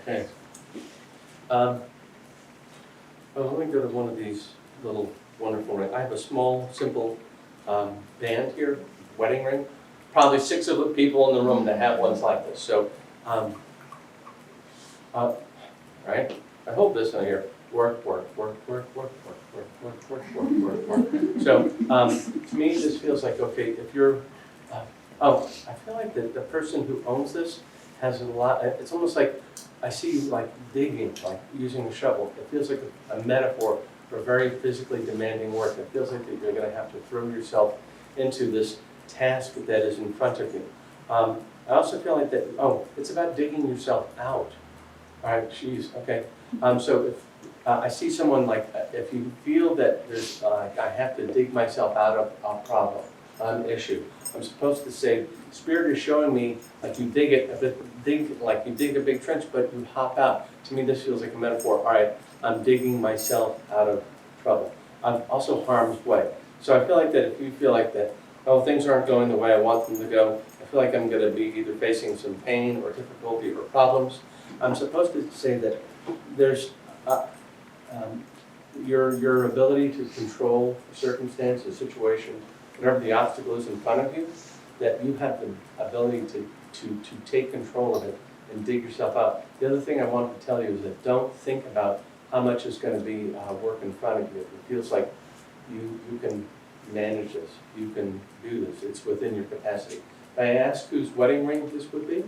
Okay. Well, let me go to one of these little wonderful rings. I have a small, simple band here, wedding ring. Probably 6 of the people in the room that have ones like this. So, right? I hope this on here. Work, work, work, work, work, work, work, work, work, work, work, work. So, to me, this feels like, okay, if you're, I feel like the person who owns this has a lot, it's almost like, I see you like digging, like using a shovel. It feels like a metaphor for very physically demanding work. It feels like that you're going to have to throw yourself into this task that is in front of you. I also feel like that, it's about digging yourself out. All right, geez, okay. So if I see someone like, if you feel that there's, I have to dig myself out of a problem, an issue, I'm supposed to say, Spirit is showing me like you dig it, like you dig a big trench, but you hop out. To me, this feels like a metaphor. All right, I'm digging myself out of trouble. I'm also harm's way. So I feel like that if you feel like that, things aren't going the way I want them to go, I feel like I'm going to be either facing some pain or difficulty or problems. I'm supposed to say that there's your ability to control a circumstance, a situation, whatever the obstacle is in front of you, that you have the ability to take control of it and dig yourself out. The other thing I wanted to tell you is that don't think about how much is going to be work in front of you. It feels like you can manage this, you can do this, it's within your capacity. May I ask whose wedding ring this would be?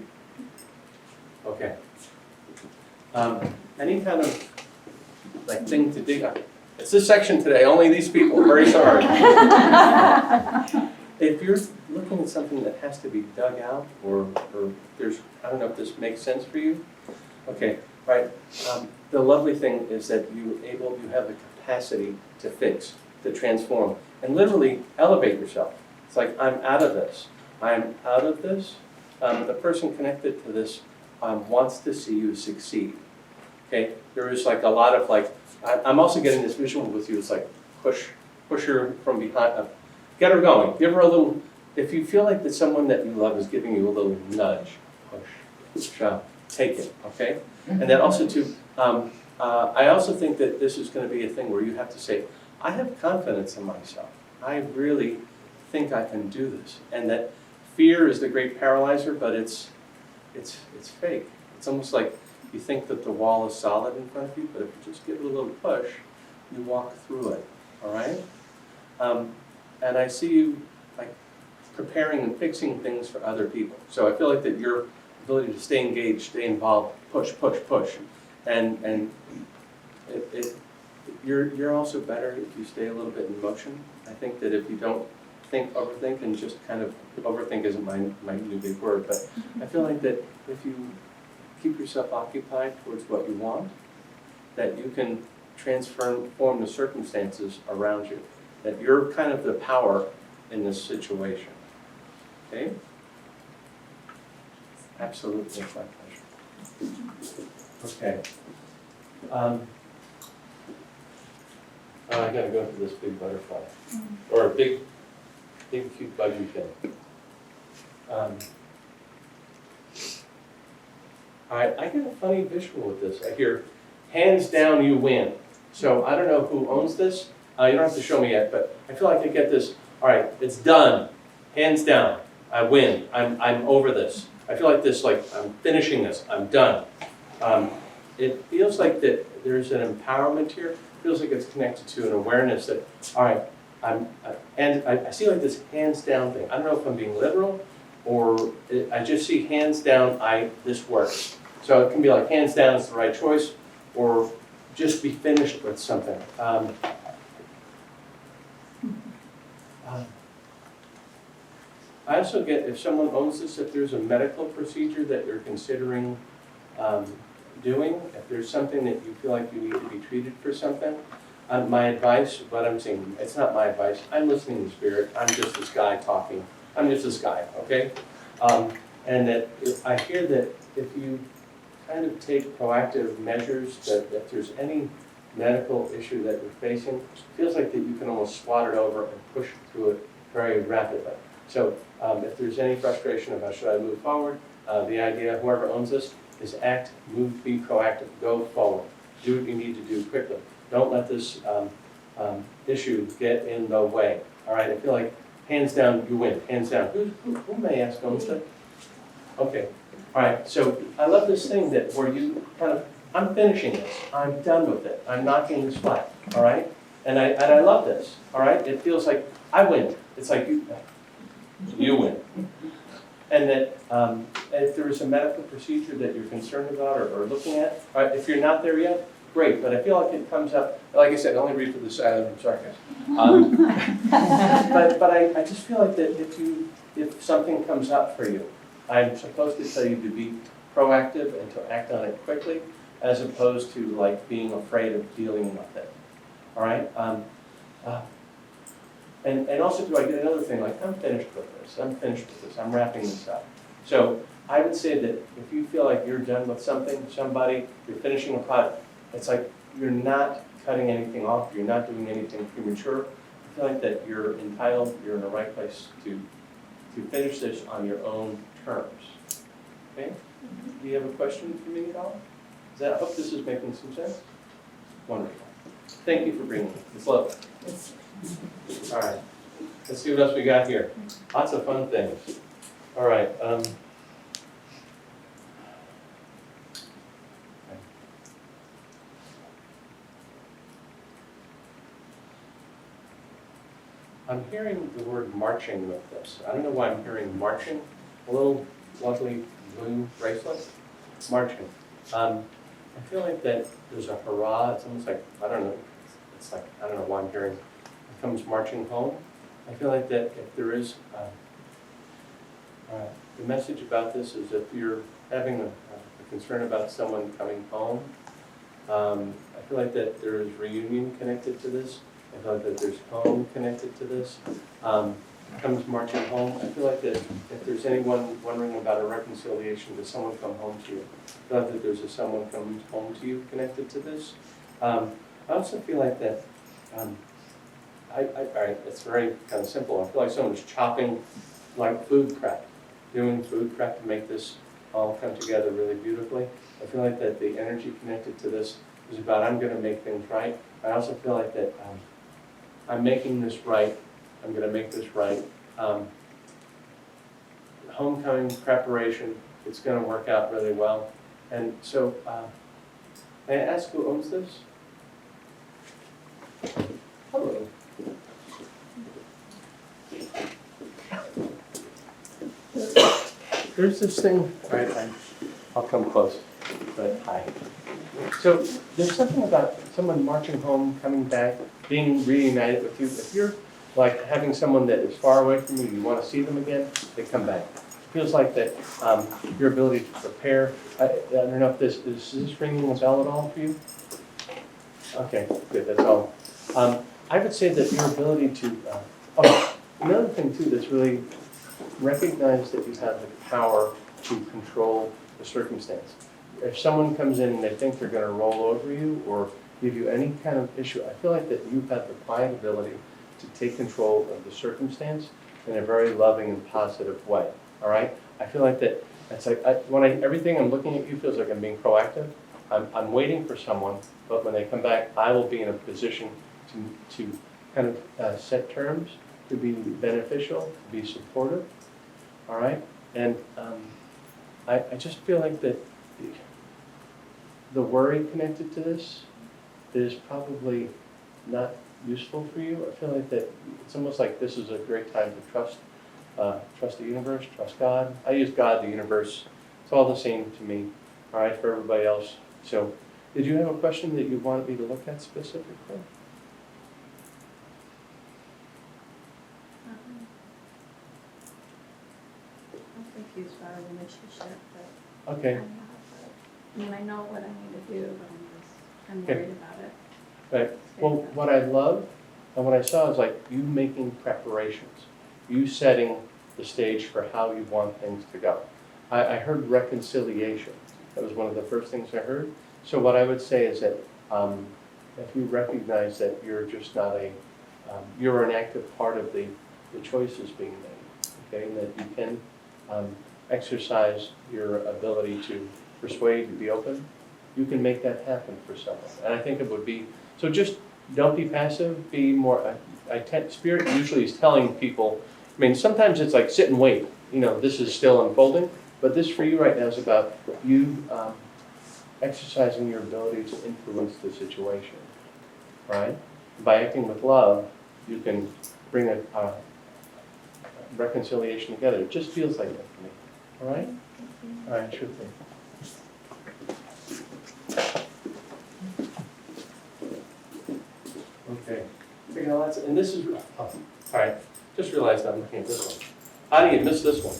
Okay. Any kind of like thing to dig up. It's this section today, only these people, very sorry. If you're looking at something that has to be dug out, or there's, I don't know if this makes sense for you. Okay, right. The lovely thing is that you have the capacity to fix, to transform, and literally elevate yourself. It's like, I'm out of this. I'm out of this. The person connected to this wants to see you succeed. Okay, there is like a lot of like, I'm also getting this visual with you. It's like push her from behind, get her going, give her a little. If you feel like that someone that you love is giving you a little nudge, push, shove, take it. Okay, and then also too, I also think that this is going to be a thing where you have to say, I have confidence in myself. I really think I can do this, and that fear is the great paralyzer, but it's fake. It's almost like you think that the wall is solid in front of you, but if you just give it a little push, you walk through it, all right? And I see you like preparing and fixing things for other people. So I feel like that your ability to stay engaged, stay involved, push, push, push, and you're also better if you stay a little bit in motion. I think that if you don't overthink, and just kind of, overthink isn't my new big word, but I feel like that if you keep yourself occupied towards what you want, that you can transform the circumstances around you, that you're kind of the power in this situation. Okay? Absolutely, it's my pleasure. Okay. I gotta go to this big butterfly, or a big cute buggy thing. I get a funny visual with this. I hear, hands down, you win. So I don't know who owns this. You don't have to show me yet, but I feel like I get this. All right, it's done. Hands down, I win. I'm over this. I feel like this, like I'm finishing this. I'm done. It feels like that there's an empowerment here. It feels like it's connected to an awareness that, all right, and I see like this hands down thing. I don't know if I'm being literal, or I just see hands down, this works. So it can be like hands down, it's the right choice, or just be finished with something. I also get, if someone owns this, if there's a medical procedure that you're considering doing, if there's something that you feel like you need to be treated for something, my advice, what I'm saying, it's not my advice, I'm listening to Spirit, I'm just this guy talking, I'm just this guy, okay? And that I hear that if you kind of take proactive measures, that if there's any medical issue that you're facing, it feels like that you can almost swat it over and push through it very rapidly. So if there's any frustration about should I move forward, the idea, whoever owns this, is act, move, be proactive, go forward. Do what you need to do quickly. Don't let this issue get in the way. All right, I feel like hands down, you win, hands down. Who may ask owns that? Okay, all right, so I love this thing that where you kind of, I'm finishing this, I'm done with it, I'm knocking this flat, all right? And I love this, all right? It feels like I win. It's like you win. And that if there is a medical procedure that you're concerned about or looking at, all right, if you're not there yet, great, but I feel like it comes up, like I said, only read for the silent from sarcasm. But I just feel like that if something comes up for you, I'm supposed to tell you to be proactive and to act on it quickly, as opposed to like being afraid of dealing with it. All right? And also, do I get another thing, like I'm finished with this, I'm wrapping this up. So I would say that if you feel like you're done with something, somebody, you're finishing a project, it's like you're not cutting anything off, you're not doing anything premature. I feel like that you're entitled, you're in the right place to finish this on your own terms. Okay? Do you have a question for me at all? I hope this is making some sense. Wonderful. Thank you for bringing it. It's lovely. All right. Let's see what else we got here. Lots of fun things. All right. I'm hearing the word marching with this. I don't know why I'm hearing marching. A little lovely blue bracelet. Marching. I feel like that there's a hurrah. It's almost like, I don't know. It's like, I don't know why I'm hearing it comes marching home. I feel like that if there is, the message about this is if you're having a concern about someone coming home, I feel like that there is reunion connected to this. I feel like that there's home connected to this. Comes marching home. I feel like that if there's anyone wondering about a reconciliation, does someone come home to you? I feel like that there's someone comes home to you connected to this. I also feel like that, it's very kind of simple. I feel like someone's chopping like food prep, doing food prep to make this all come together really beautifully. I feel like that the energy connected to this is about I'm going to make things right. I also feel like that I'm making this right. I'm going to make this right. Homecoming preparation, it's going to work out really well. And so, may I ask who owns this? Hello. There's this thing, all right, I'll come close, but hi. So there's something about someone marching home, coming back, being reunited with you. If you're like having someone that is far away from you, you want to see them again, they come back. It feels like that your ability to prepare, I don't know if this ringing a bell at all for you? Okay, good, that's all. I would say that your ability to, another thing too that's really recognize that you have the power to control the circumstance. If someone comes in and they think they're going to roll over you or give you any kind of issue, I feel like that you have the quiet ability to take control of the circumstance in a very loving and positive way. All right? I feel like that. It's like everything I'm looking at you feels like I'm being proactive. I'm waiting for someone, but when they come back, I will be in a position to kind of set terms, to be beneficial, to be supportive. All right? And I just feel like that the worry connected to this is probably not useful for you. I feel like that it's almost like this is a great time to trust the universe, trust God. I use God, the universe. It's all the same to me, all right, for everybody else. So did you have a question that you wanted me to look at specifically? I'm confused by our relationship, but Okay. I know what I need to do, but I'm Okay. worried about it. Right. Well, what I love and what I saw is like you making preparations, you setting the stage for how you want things to go. I heard reconciliation. That was one of the first things I heard. So what I would say is that if you recognize that you're just not you're an active part of the choices being made, okay, and that you can, exercise your ability to persuade, to be open, you can make that happen for someone. And I think it would be, so just don't be passive, be more, Spirit usually is telling people, I mean, sometimes it's like sit and wait, this is still unfolding, but this for you right now is about you exercising your ability to influence the situation, right? By acting with love, you can bring a reconciliation together. It just feels like that for me, all right? All right, sure thing. Okay, and this is, all right, just realized I'm looking at this one. How do you miss this one?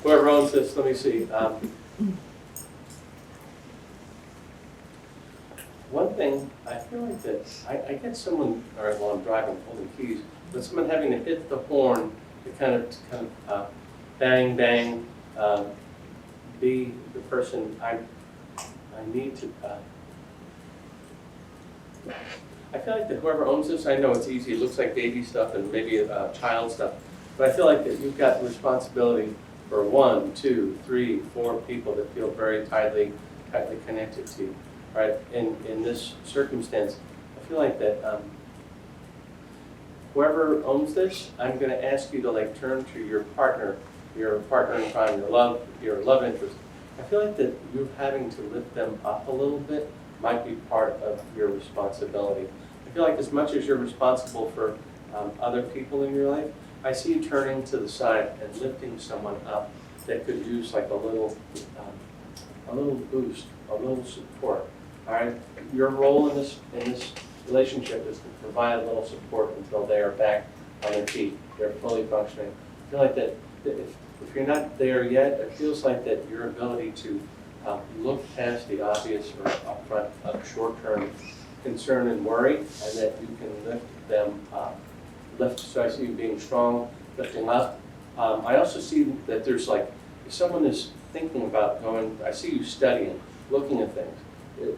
Whoever owns this, let me see. One thing, I feel like that, I get someone, all right, while I'm driving, holding keys, but someone having to hit the horn to kind of bang, bang, be the person I need to, I feel like that whoever owns this, I know it's easy, it looks like baby stuff and maybe child stuff, but I feel like that you've got responsibility for 1, 2, 3, 4 people that feel very tightly connected to you, right? In this circumstance, I feel like that whoever owns this, I'm going to ask you to turn to your partner in crime, your love interest. I feel like that you having to lift them up a little bit might be part of your responsibility. I feel like as much as you're responsible for other people in your life, I see you turning to the side and lifting someone up that could use a little boost, a little support. All right, your role in this relationship is to provide a little support until they are back on their feet, they're fully functioning. I feel like that if you're not there yet, it feels like that your ability to look past the obvious or upfront of short-term concern and worry, and that you can lift them up. So I see you being strong, lifting up. I also see that there's if someone is thinking about going, I see you studying, looking at things.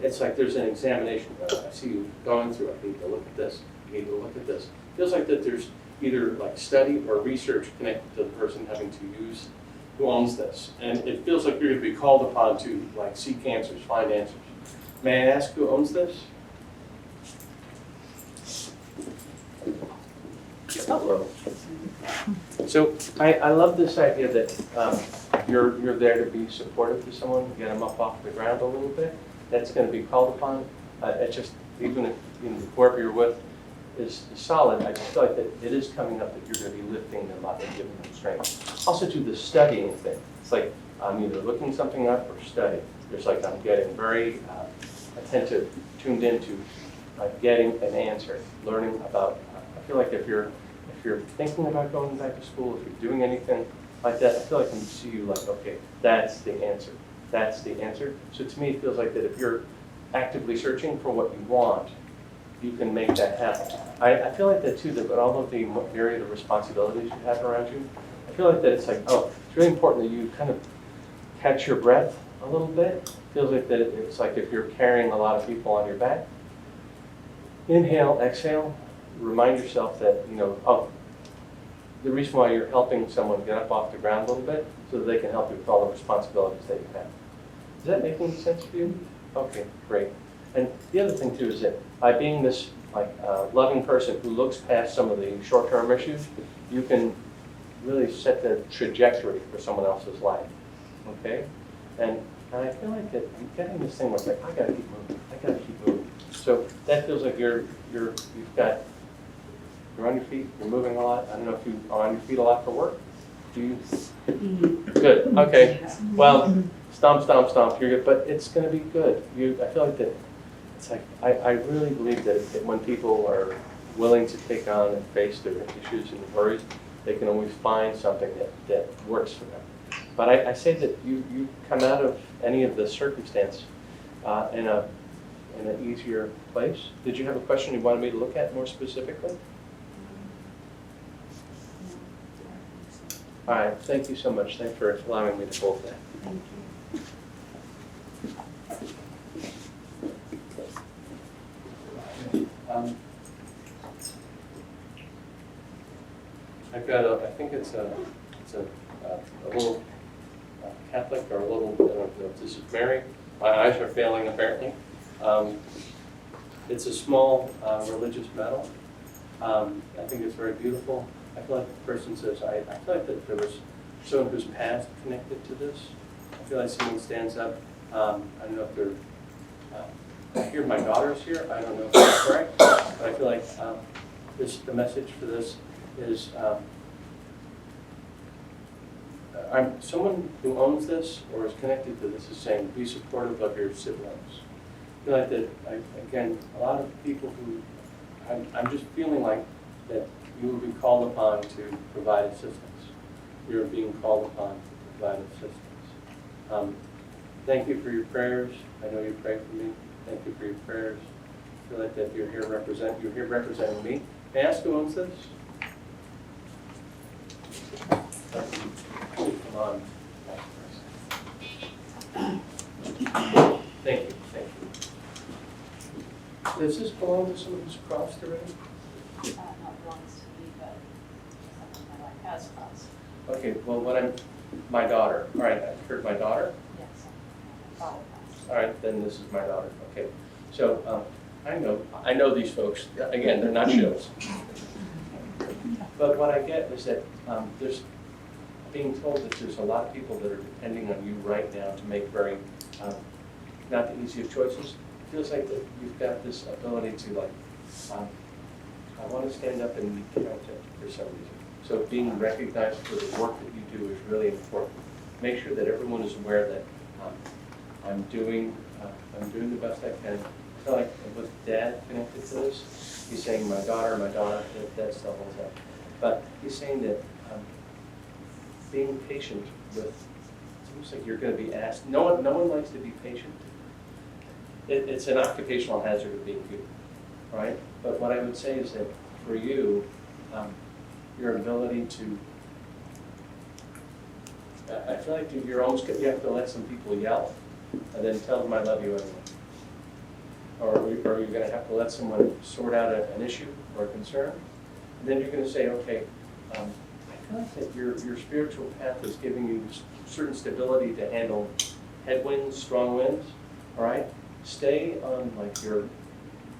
It's like there's an examination. I see you going through it. You need to look at this. You need to look at this. It feels like that there's either study or research connected to the person having to use who owns this. And it feels like you're going to be called upon to seek answers, find answers. May I ask who owns this? Hello. So I love this idea that you're there to be supportive to someone, get them up off the ground a little bit. That's going to be called upon. It's just, even if whoever you're with is solid, I just feel like that it is coming up that you're going to be lifting them up and giving them strength. Also to the studying thing. It's like I'm either looking something up or studying. There's I'm getting very attentive, tuned into getting an answer, learning about, I feel like if you're thinking about going back to school, if you're doing anything like that, I feel like I can see you okay, that's the answer. That's the answer. So to me, it feels like that if you're actively searching for what you want, you can make that happen. I feel like that too, that all of the myriad of responsibilities you have around you, I feel like that it's it's really important that you kind of catch your breath a little bit. It feels like that it's like if you're carrying a lot of people on your back. Inhale, exhale, remind yourself that, the reason why you're helping someone get up off the ground a little bit, so that they can help you with all the responsibilities that you have. Does that make any sense for you? Okay, great. And the other thing too is that by being this loving person who looks past some of the short-term issues, you can really set the trajectory for someone else's life. Okay? And I feel like that I'm getting this thing where it's I gotta keep moving. I gotta keep moving. So that feels like you're on your feet, you're moving a lot. I don't know if you are on your feet a lot for work. Do you? Good. Okay. Well, stomp, stomp, stomp. You're good, but it's going to be good. I feel like that. It's I really believe that when people are willing to take on and face their issues and worries, they can always find something that works for them. But I say that you come out of any of the circumstance in an easier place. Did you have a question you wanted me to look at more specifically? All right, thank you so much. Thanks for allowing me to hold that. Thank you. I've got I think it's a little Catholic or a little, I don't know if this is Mary. My eyes are failing apparently. It's a small religious medal. I think it's very beautiful. I feel like the person says, I feel like that there was someone whose past connected to this. I feel like someone stands up. I don't know if they're, I hear my daughter's here. I don't know if that's correct, but I feel like the message for this is someone who owns this or is connected to this is saying, be supportive of your siblings. I feel like that, again, a lot of people who, I'm just feeling like that you will be called upon to provide assistance. You're being called upon to provide assistance. Thank you for your prayers. I know you pray for me. Thank you for your prayers. I feel like that you're here representing me. May I ask who owns this? Come on. Thank you. Does this belong to someone who's crossed already? Not belongs to me, but someone my life has crossed. Okay, well, my daughter. All right, I heard my daughter. Yes, my father passed. All right, then this is my daughter. Okay, so I know these folks. Again, they're not shows. But what I get is that there's being told that there's a lot of people that are depending on you right now to make very not the easiest choices. It feels like that you've got this ability to I want to stand up and be counted for some reason. So being recognized for the work that you do is really important. Make sure that everyone is aware that I'm doing the best I can. I feel like with Dad connected to this, he's saying my daughter, that still holds up. But he's saying that being patient with, it's almost like you're going to be asked, no one likes to be patient. It's an occupational hazard of being human, right? But what I would say is that for you, your ability to, I feel like you have to let some people yell and then tell them I love you anyway. Or you're going to have to let someone sort out an issue or a concern. And then you're going to say, okay, I feel like that your spiritual path is giving you certain stability to handle headwinds, strong winds, all right? Stay on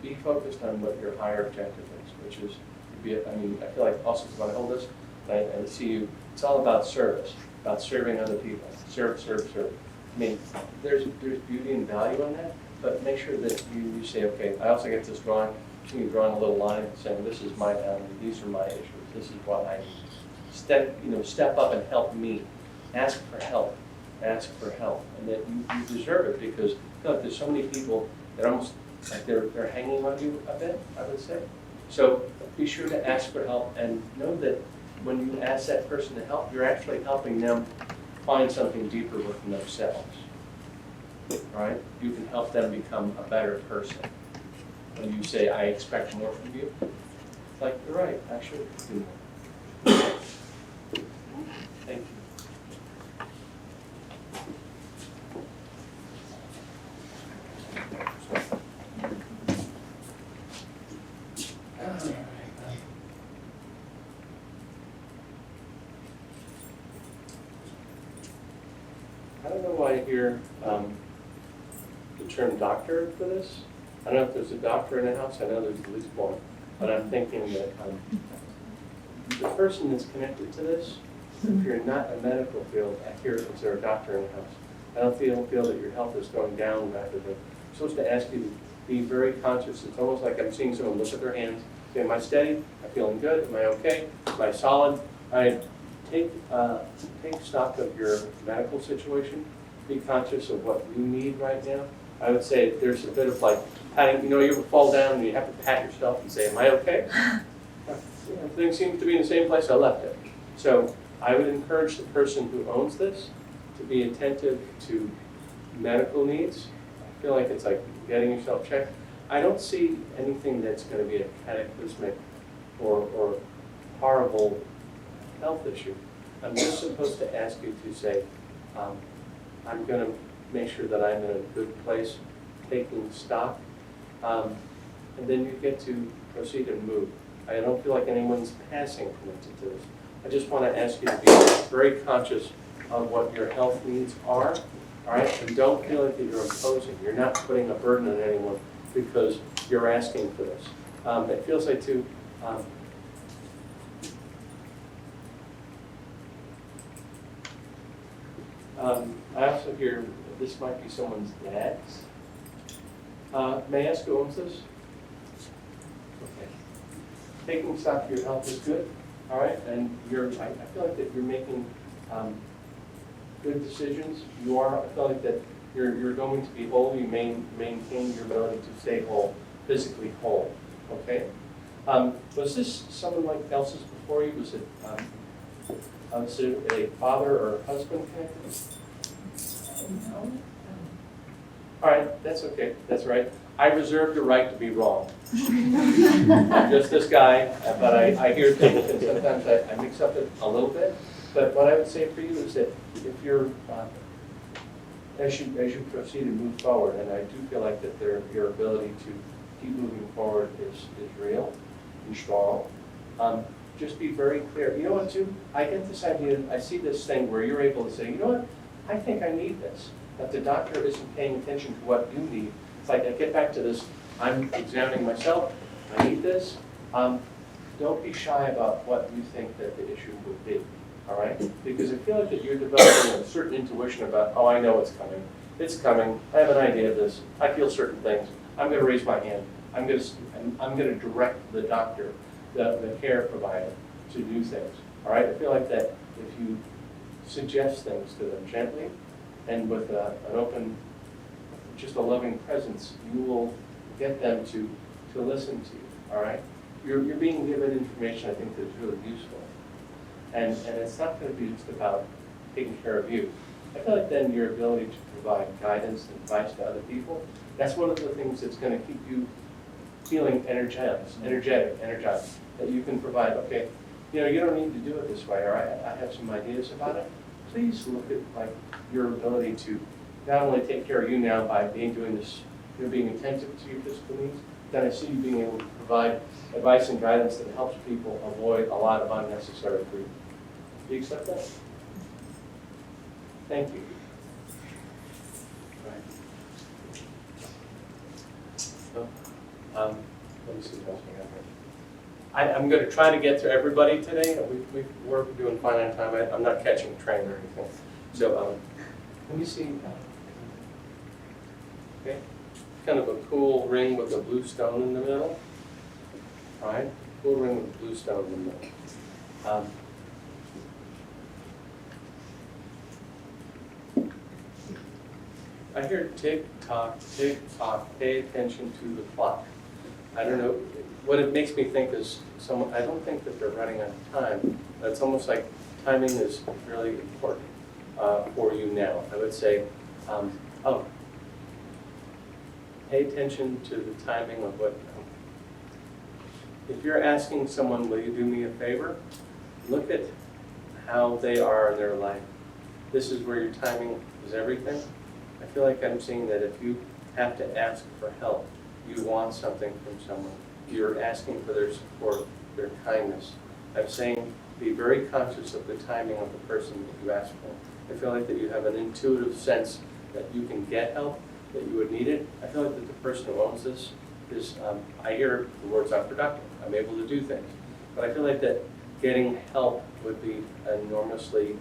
be focused on what your higher objective is, which is I feel like also when I hold this, and I see you, it's all about service, about serving other people. Serve. I mean, there's beauty and value in that, but make sure that you say, okay, I also get this drawing, so you're drawing a little line saying this is my boundary, these are my issues, this is what I need. Step up and help me. Ask for help, and that you deserve it because I feel like there's so many people that almost like they're hanging on you a bit, I would say. So be sure to ask for help and know that when you ask that person to help, you're actually helping them find something deeper within themselves. All right? You can help them become a better person. When you say, I expect more from you, it's like, you're right, I should do more. Thank you. I don't know why I hear the term doctor for this. I don't know if there's a doctor in the house. I know there's at least one. But I'm thinking that the person that's connected to this, if you're not in a medical field, I hear, is there a doctor in the house? I don't feel that your health is going down rapidly. I'm supposed to ask you to be very conscious. It's almost like I'm seeing someone look at their hands, say, am I steady? Am I feeling good? Am I okay? Am I solid? Take stock of your medical situation. Be conscious of what you need right now. I would say there's a bit of like patting, you ever fall down and you have to pat yourself and say, am I okay? Everything seems to be in the same place I left it. So I would encourage the person who owns this to be attentive to medical needs. I feel like it's like getting yourself checked. I don't see anything that's going to be a cataclysmic or horrible health issue. I'm just supposed to ask you to say, I'm going to make sure that I'm in a good place, taking stock, and then you get to proceed and move. I don't feel like anyone's passing connected to this. I just want to ask you to be very conscious of what your health needs are, all right? And don't feel like that you're imposing. You're not putting a burden on anyone because you're asking for this. It feels like too, I also hear this might be someone's dad's. May I ask who owns this? Okay. Taking stock of your health is good, all right? And I feel like that you're making good decisions. You are, I feel like that you're going to be whole. You maintain your ability to stay whole, physically whole, okay? Was this someone like else's before you? Was it a father or a husband connected? No. All right, that's okay, that's right. I reserve the right to be wrong. I'm just this guy, but I hear things and sometimes I mix up it a little bit. But what I would say for you is that if you're, as you proceed and move forward, and I do feel like that your ability to keep moving forward is real and strong, just be very clear. You know what, too? I get this idea, I see this thing where you're able to say, you know what, I think I need this. If the doctor isn't paying attention to what you need, it's like I get back to this, I'm examining myself, I need this. Don't be shy about what you think that the issue would be, all right? Because I feel like that you're developing a certain intuition about, oh, I know it's coming. It's coming, I have an idea of this, I feel certain things. I'm gonna raise my hand. I'm gonna direct the doctor, the care provider to do things, all right? I feel like that if you suggest things to them gently and with an open, just a loving presence, you will get them to listen to you, all right? You're being given information I think that is really useful. And it's not going to be just about taking care of you. I feel like then your ability to provide guidance and advice to other people, that's one of the things that's going to keep you feeling energized, that you can provide, okay, you know, you don't need to do it this way, or I have some ideas about it. Please look at like your ability to not only take care of you now by doing this, being attentive to your physical needs, then I see you being able to provide advice and guidance that helps people avoid a lot of unnecessary grief. Do you accept that? Thank you. Right. Let me see what else we have here. I'm going to try to get to everybody today. We're doing fine on time. I'm not catching a train or anything. So let me see. Okay. Kind of a cool ring with a blue stone in the middle. All right. Cool ring with a blue stone in the middle. I hear tick tock, pay attention to the clock. I don't know, what it makes me think is I don't think that they're running out of time, but it's almost like timing is really important for you now. I would say, pay attention to the timing of what, if you're asking someone, will you do me a favor? Look at how they are in their life. This is where your timing is everything. I feel like I'm seeing that if you have to ask for help, you want something from someone, you're asking for their support, their kindness. I'm saying be very conscious of the timing of the person that you ask for. I feel like that you have an intuitive sense that you can get help, that you would need it. I feel like that the person who owns this is, I hear the words I'm productive, I'm able to do things. But I feel like that getting help would be enormously,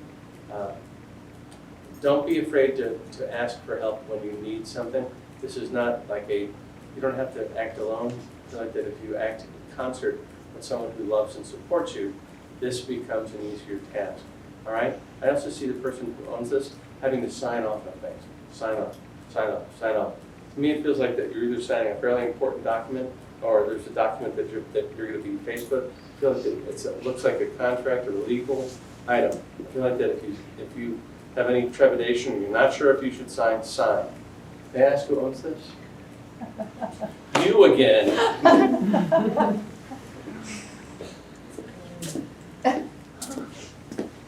don't be afraid to ask for help when you need something. This is not like you don't have to act alone. I feel like that if you act in concert with someone who loves and supports you, this becomes an easier task, all right? I also see the person who owns this having to sign off on things. Sign off, sign off, sign off. To me, it feels like that you're either signing a fairly important document or there's a document that you're going to be faced with. I feel like it looks like a contract or a legal item. I feel like that if you have any trepidation and you're not sure if you should sign, sign. May I ask who owns this? You again.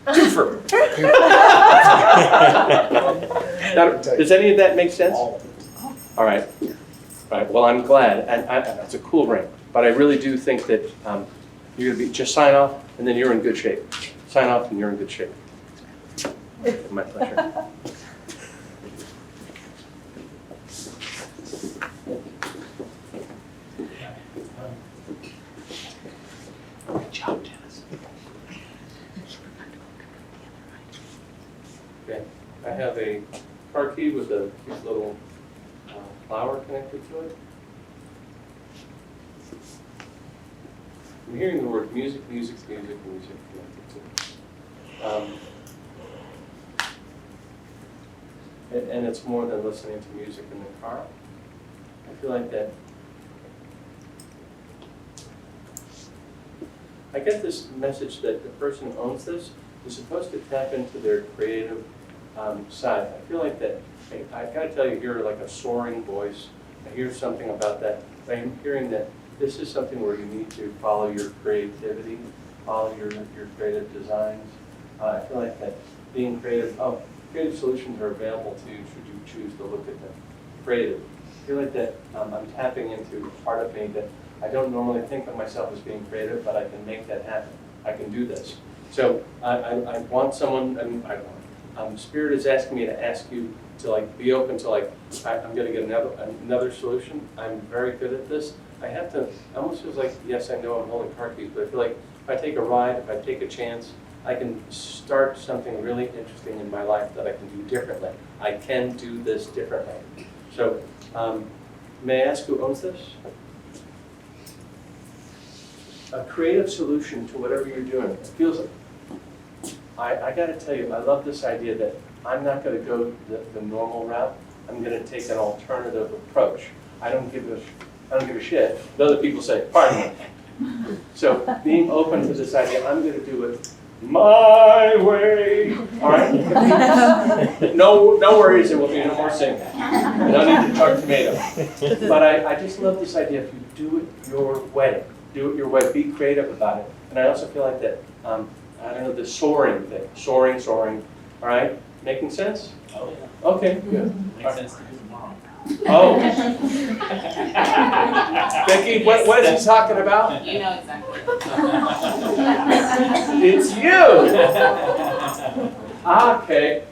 Twofer. Now, does any of that make sense? All right. All right. Well, I'm glad, and that's a cool ring. But I really do think that you're going to be just sign off, and then you're in good shape. Sign off, and you're in good shape. My pleasure. Good job, Dennis. Okay, I have a car key with a cute little flower connected to it. I'm hearing the word music, music, music, music connected to it. And it's more than listening to music in the car. I feel like that. I get this message that the person who owns this is supposed to tap into their creative side. I feel like that, I gotta tell you, you're like a soaring voice. I hear something about that. I'm hearing that this is something where you need to follow your creativity, follow your creative designs. I feel like that being creative, creative solutions are available to you should you choose to look at them. Creative. I feel like that I'm tapping into a part of me that I don't normally think of myself as being creative, but I can make that happen. I can do this. So I want someone, Spirit is asking me to ask you to like be open to like, I'm gonna get another solution. I'm very good at this. I have to, almost feels like, yes, I know I'm holding car keys, but I feel like if I take a ride, if I take a chance, I can start something really interesting in my life that I can do differently. I can do this differently. So, may I ask who owns this? A creative solution to whatever you're doing. It feels like, I gotta tell you, I love this idea that I'm not gonna go the normal route. I'm gonna take an alternative approach. I don't give a shit. The other people say, pardon me. So being open to this idea, I'm gonna do it my way. All right? No worries, there will be no more singing. I don't need to talk tomato. But I just love this idea, if you do it your way, be creative about it. And I also feel like that, I don't know, the soaring thing, soaring, all right? Making sense? Oh, yeah. Okay, good. Makes sense to do tomorrow. Oh. Becky, what is he talking about? You know exactly. It's you! Okay.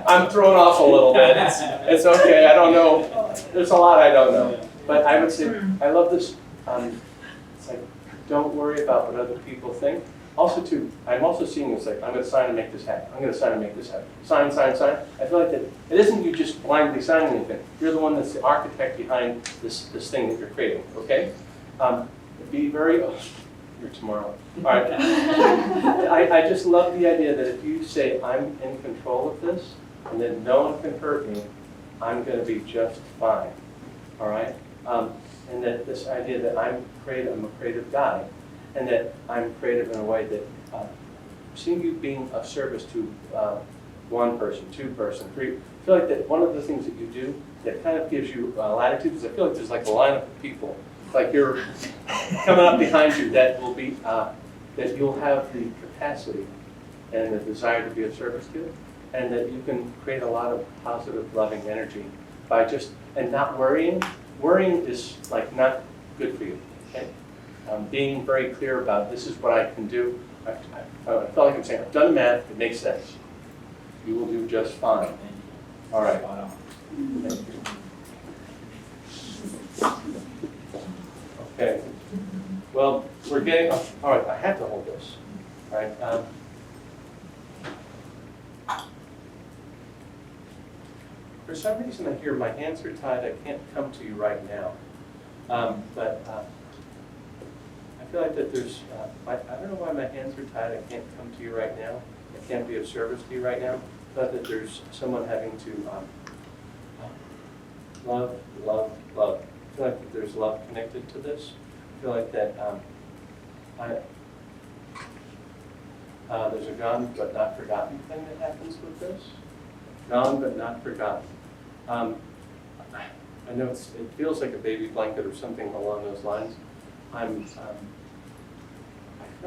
I'm thrown off a little bit. It's okay, I don't know. There's a lot I don't know. But I would say, I love this, it's like, don't worry about what other people think. Also too, I'm also seeing this like, I'm gonna sign and make this happen. I'm gonna sign and make this happen. Sign, sign, sign. I feel like that it isn't you just blindly signing anything. You're the one that's the architect behind this thing that you're creating, okay? Be very, you're tomorrow. All right. I just love the idea that if you say, I'm in control of this, and that no one can hurt me, I'm gonna be just fine, all right? And that this idea that I'm a creative guy, and that I'm creative in a way that, seeing you being of service to one person, two person, three, I feel like that one of the things that you do that kind of gives you latitude is I feel like there's like a lineup of people, like you're coming up behind you that will be, that you'll have the capacity and the desire to be of service to, and that you can create a lot of positive, loving energy by just, and not worrying. Worrying is like not good for you, okay? Being very clear about this is what I can do. I felt like I'm saying, I've done the math, it makes sense. You will do just fine. All right. Thank you. Okay. Well, we're getting, all right, I have to hold this. All right. For some reason I hear my hands are tied, I can't come to you right now. But I feel like that there's, I don't know why my hands are tied, I can't come to you right now. I can't be of service to you right now. But that there's someone having to love. I feel like that there's love connected to this. I feel like that there's a gone but not forgotten thing that happens with this. Gone but not forgotten. I know it feels like a baby blanket or something along those lines. I feel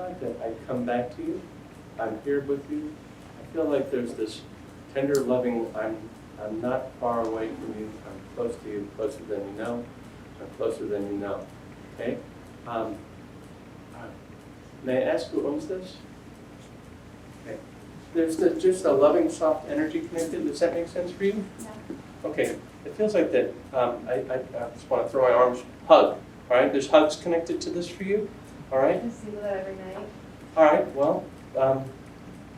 like that I come back to you. I'm here with you. I feel like there's this tender, loving, I'm not far away from you. I'm close to you, closer than you know. I'm closer than you know. Okay? May I ask who owns this? there's just a loving, soft energy connected. Does that make sense for you? Yeah. Okay, it feels like that, I just want to throw my arms, hug, all right? There's hugs connected to this for you, all right? I see that every night. All right, well,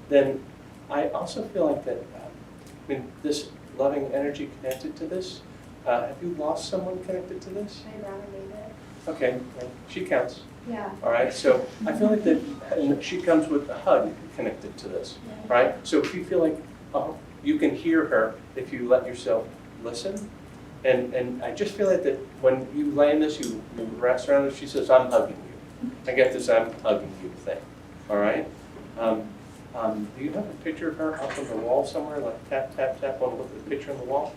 then I also feel like that, this loving energy connected to this, have you lost someone connected to this? My brother made it. Okay, well, she counts, Yeah. all right? So I feel like that, and she comes with a hug connected to this, right? So if you feel like, you can hear her if you let yourself listen. And I just feel like that when you lay in this, you rest around her, she says, I'm hugging you. I get this I'm hugging you thing, all right? Do you have a picture of her up on the wall somewhere, like tap, tap, tap on the picture on the wall?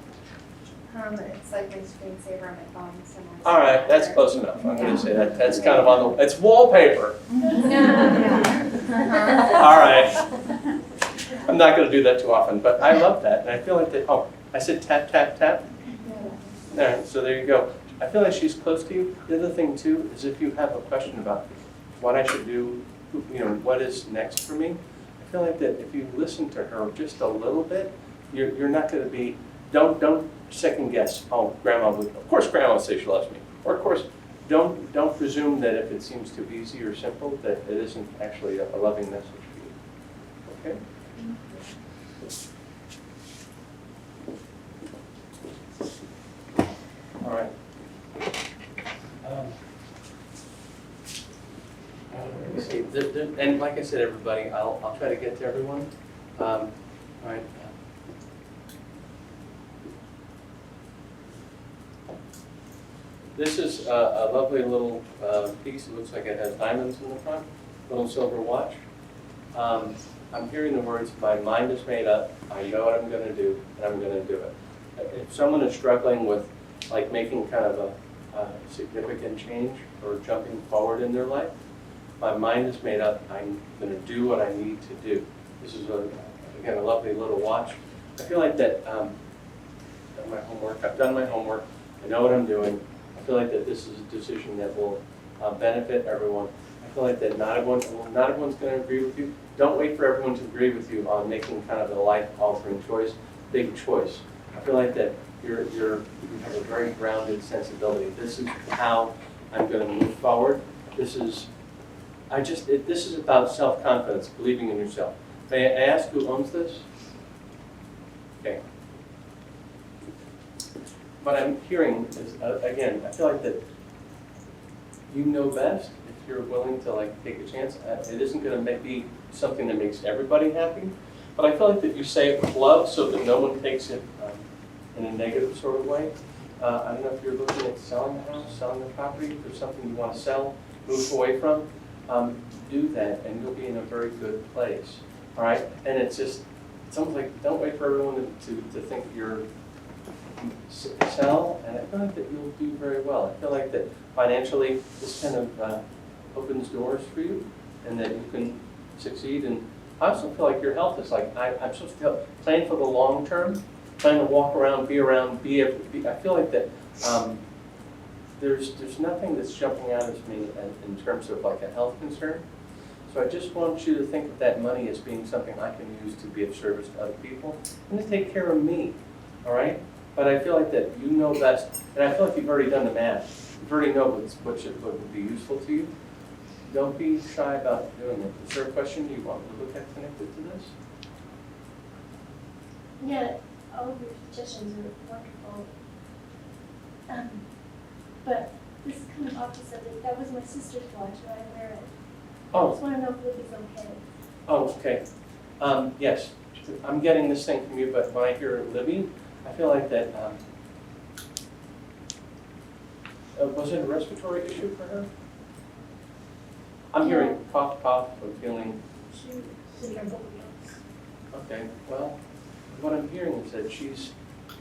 It's like my screensaver on my phone somewhere. All right, that's close enough. I'm going to say that. That's kind of on the, it's wallpaper. All right. I'm not going to do that too often, but I love that. And I feel like that, I said tap, tap, tap. All right, so there you go. I feel like she's close to you. The other thing too is if you have a question about what I should do, what is next for me, I feel like that if you listen to her just a little bit, you're not going to be, don't second guess. Oh, Grandma would, of course Grandma would say she loves me. Or of course, don't presume that if it seems too easy or simple that it isn't actually a loving message for you. Okay? All right. Let me see. And like I said, everybody, I'll try to get to everyone. All right. This is a lovely little piece. It looks like it has diamonds in the front. Little silver watch. I'm hearing the words, my mind is made up. I know what I'm going to do, and I'm going to do it. If someone is struggling with like making kind of a significant change or jumping forward in their life, my mind is made up. I'm going to do what I need to do. This is, again, a lovely little watch. I feel like that I've done my homework. I know what I'm doing. I feel like that this is a decision that will benefit everyone. I feel like that not everyone's going to agree with you. Don't wait for everyone to agree with you on making kind of a life-altering choice, big choice. I feel like that you have a very grounded sensibility. This is how I'm going to move forward. This is about self-confidence, believing in yourself. May I ask who owns this? Okay. What I'm hearing is, again, I feel like that you know best if you're willing to like take a chance. It isn't going to be something that makes everybody happy, but I feel like that you say it with love so that no one takes it in a negative sort of way. I don't know if you're looking at selling the house, selling the property, if there's something you want to sell, move away from, do that and you'll be in a very good place, all right? And it's almost like, don't wait for everyone to think you're sell, and I feel like that you'll do very well. I feel like that financially this kind of opens doors for you and that you can succeed. And I also feel like your health is like, I'm supposed to plan for the long term, plan to walk around, be around, I feel like that there's nothing that's jumping out at me in terms of like a health concern. So I just want you to think of that money as being something I can use to be of service to other people and to take care of me, all right? But I feel like that you know best, and I feel like you've already done the math. You already know what would be useful to you. Don't be shy about doing it. Is there a question you want to look at connected to this? Yeah, all of your suggestions are wonderful. But this is kind of opposite. Like, that was my sister's watch, and I wear it. I Oh, just want to know if Libby's okay. oh, okay. Yes, I'm getting this thing from you, but when I hear Libby, I feel like that, was it a respiratory issue for her? I'm hearing cough, cough, or feeling. She's a couple months. Okay, well, what I'm hearing is that she's,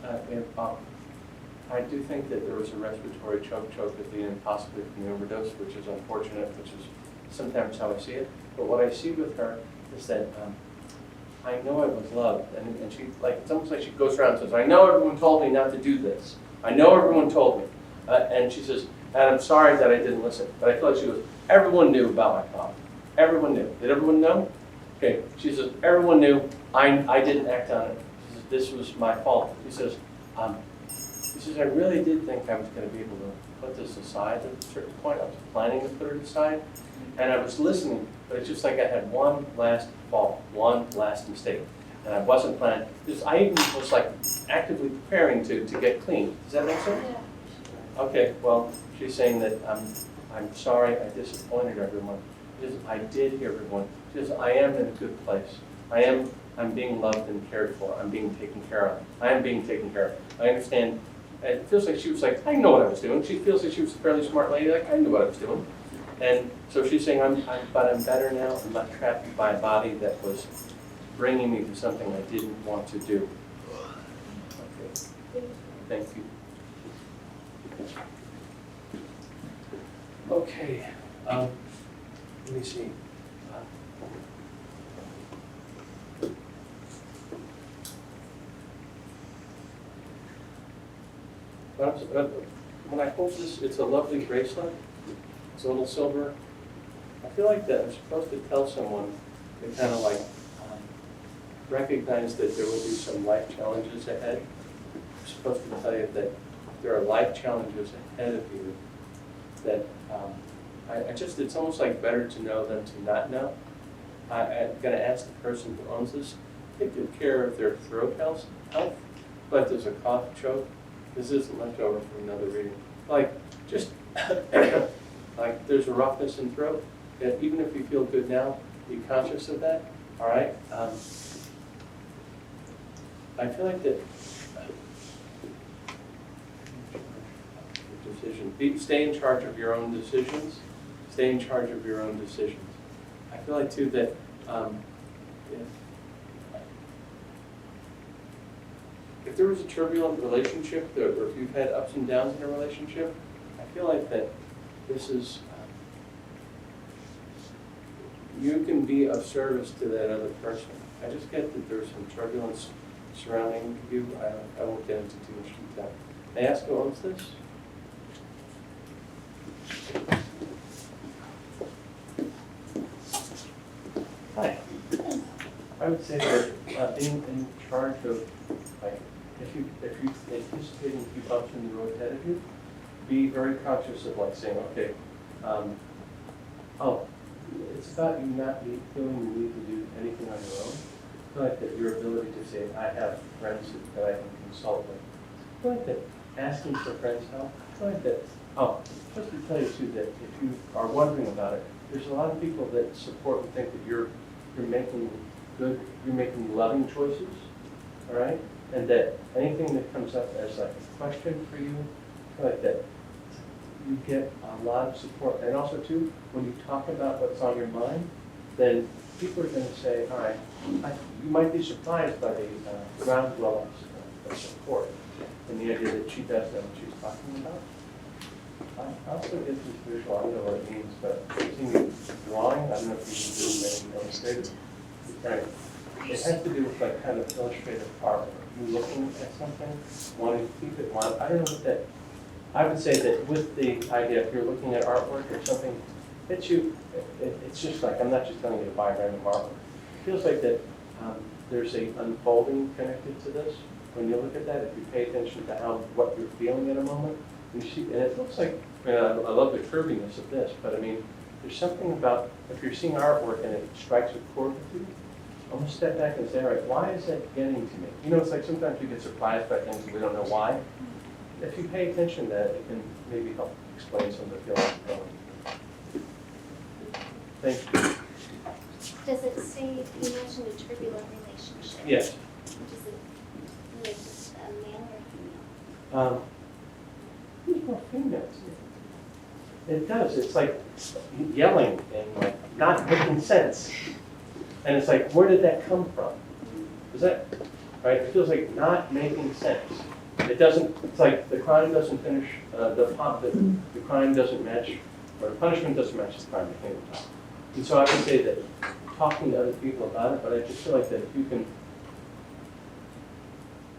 I do think that there was a respiratory choke at the end, possibly from the overdose, which is unfortunate, which is sometimes how I see it. But what I see with her is that I know I was loved, and she, like, it's almost like she goes around and says, I know everyone told me not to do this. I know everyone told me. And she says, and I'm sorry that I didn't listen. But I feel like she goes, everyone knew about my problem. Everyone knew. Did everyone know? Okay, she says, everyone knew, I didn't act on it. She says, this was my fault. She says, I really did think I was gonna be able to put this aside at a certain point. I was planning to put it aside, and I was listening, but it's just like I had one last fault, one last mistake. And I wasn't planning, because I even was like actively preparing to get clean. Does that make sense? Yeah. Okay, well, she's saying that I'm sorry I disappointed everyone. She says, I did hear everyone. She says, I am in a good place. I'm being loved and cared for. I'm being taken care of. I am being taken care of. I understand. It feels like she was like, I know what I was doing. She feels like she was a fairly smart lady, like, I knew what I was doing. And so she's saying, but I'm better now. I'm not trapped by a body that was bringing me to something I didn't want to do. Okay, thank you. Okay, let me see. When I hold this, it's a lovely bracelet. It's a little silver. I feel like that I'm supposed to tell someone to kind of like recognize that there will be some life challenges ahead. I'm supposed to tell you that there are life challenges ahead of you that it's almost like better to know than to not know. I'm going to ask the person who owns this, take good care of their throat health, but there's a cough choke. This isn't left over from another reading. Like, just, like there's a roughness in throat, and even if you feel good now, be conscious of that, all right? I feel like that decision. Stay in charge of your own decisions. Stay in charge of your own decisions. I feel like too that if there was a turbulent relationship, or if you've had ups and downs in a relationship, I feel like that this is you can be of service to that other person. I just get that there's some turbulence surrounding you. I won't get into too much detail. May I ask who owns this? Hi. I would say that being in charge of, like, if you anticipating a few bumps in the road ahead of you, be very conscious of like saying, okay, it's about you not feeling the need to do anything on your own. I feel like that your ability to say, I have friends that I can consult with. I feel like that asking for friends' help. I feel like that, just to tell you too, that if you are wondering about it, there's a lot of people that support and think that you're making loving choices, all right? And that anything that comes up as like a question for you, I feel like that you get a lot of support. And also too, when you talk about what's on your mind, then people are going to say, all right, you might be surprised by the ground-level support and the idea that she does know what she's talking about. I also get this visual, I don't know what it means, but seeing you drawing, I don't know if you can do many illustrative. Right. It has to do with like kind of illustrative art. You looking at something, wanting to keep it, I don't know what that, I would say that with the idea, if you're looking at artwork or something, it's just like, I'm not just telling you to buy random artwork. It feels like that there's a unfolding connected to this. When you look at that, if you pay attention to what you're feeling in a moment, you see, and it looks like, I love the curviness of this, but I mean, there's something about, if you're seeing artwork and it strikes a chord with you, almost step back and say, all right, why is that getting to me? You know, it's like sometimes you get surprised by things and we don't know why. If you pay attention to that, it can maybe help explain some of the feelings you're feeling. Thank you. Does it say, you mentioned a turbulent relationship? Yes. Does it like a male or female? Who's more female? It does. It's like yelling and like not making sense. And it's like, where did that come from? Is that, right? It feels like not making sense. It doesn't, it's like the crime doesn't finish, the crime doesn't match, or the punishment doesn't match the crime at the time. And so I would say that talking to other people about it, but I just feel like that if you can,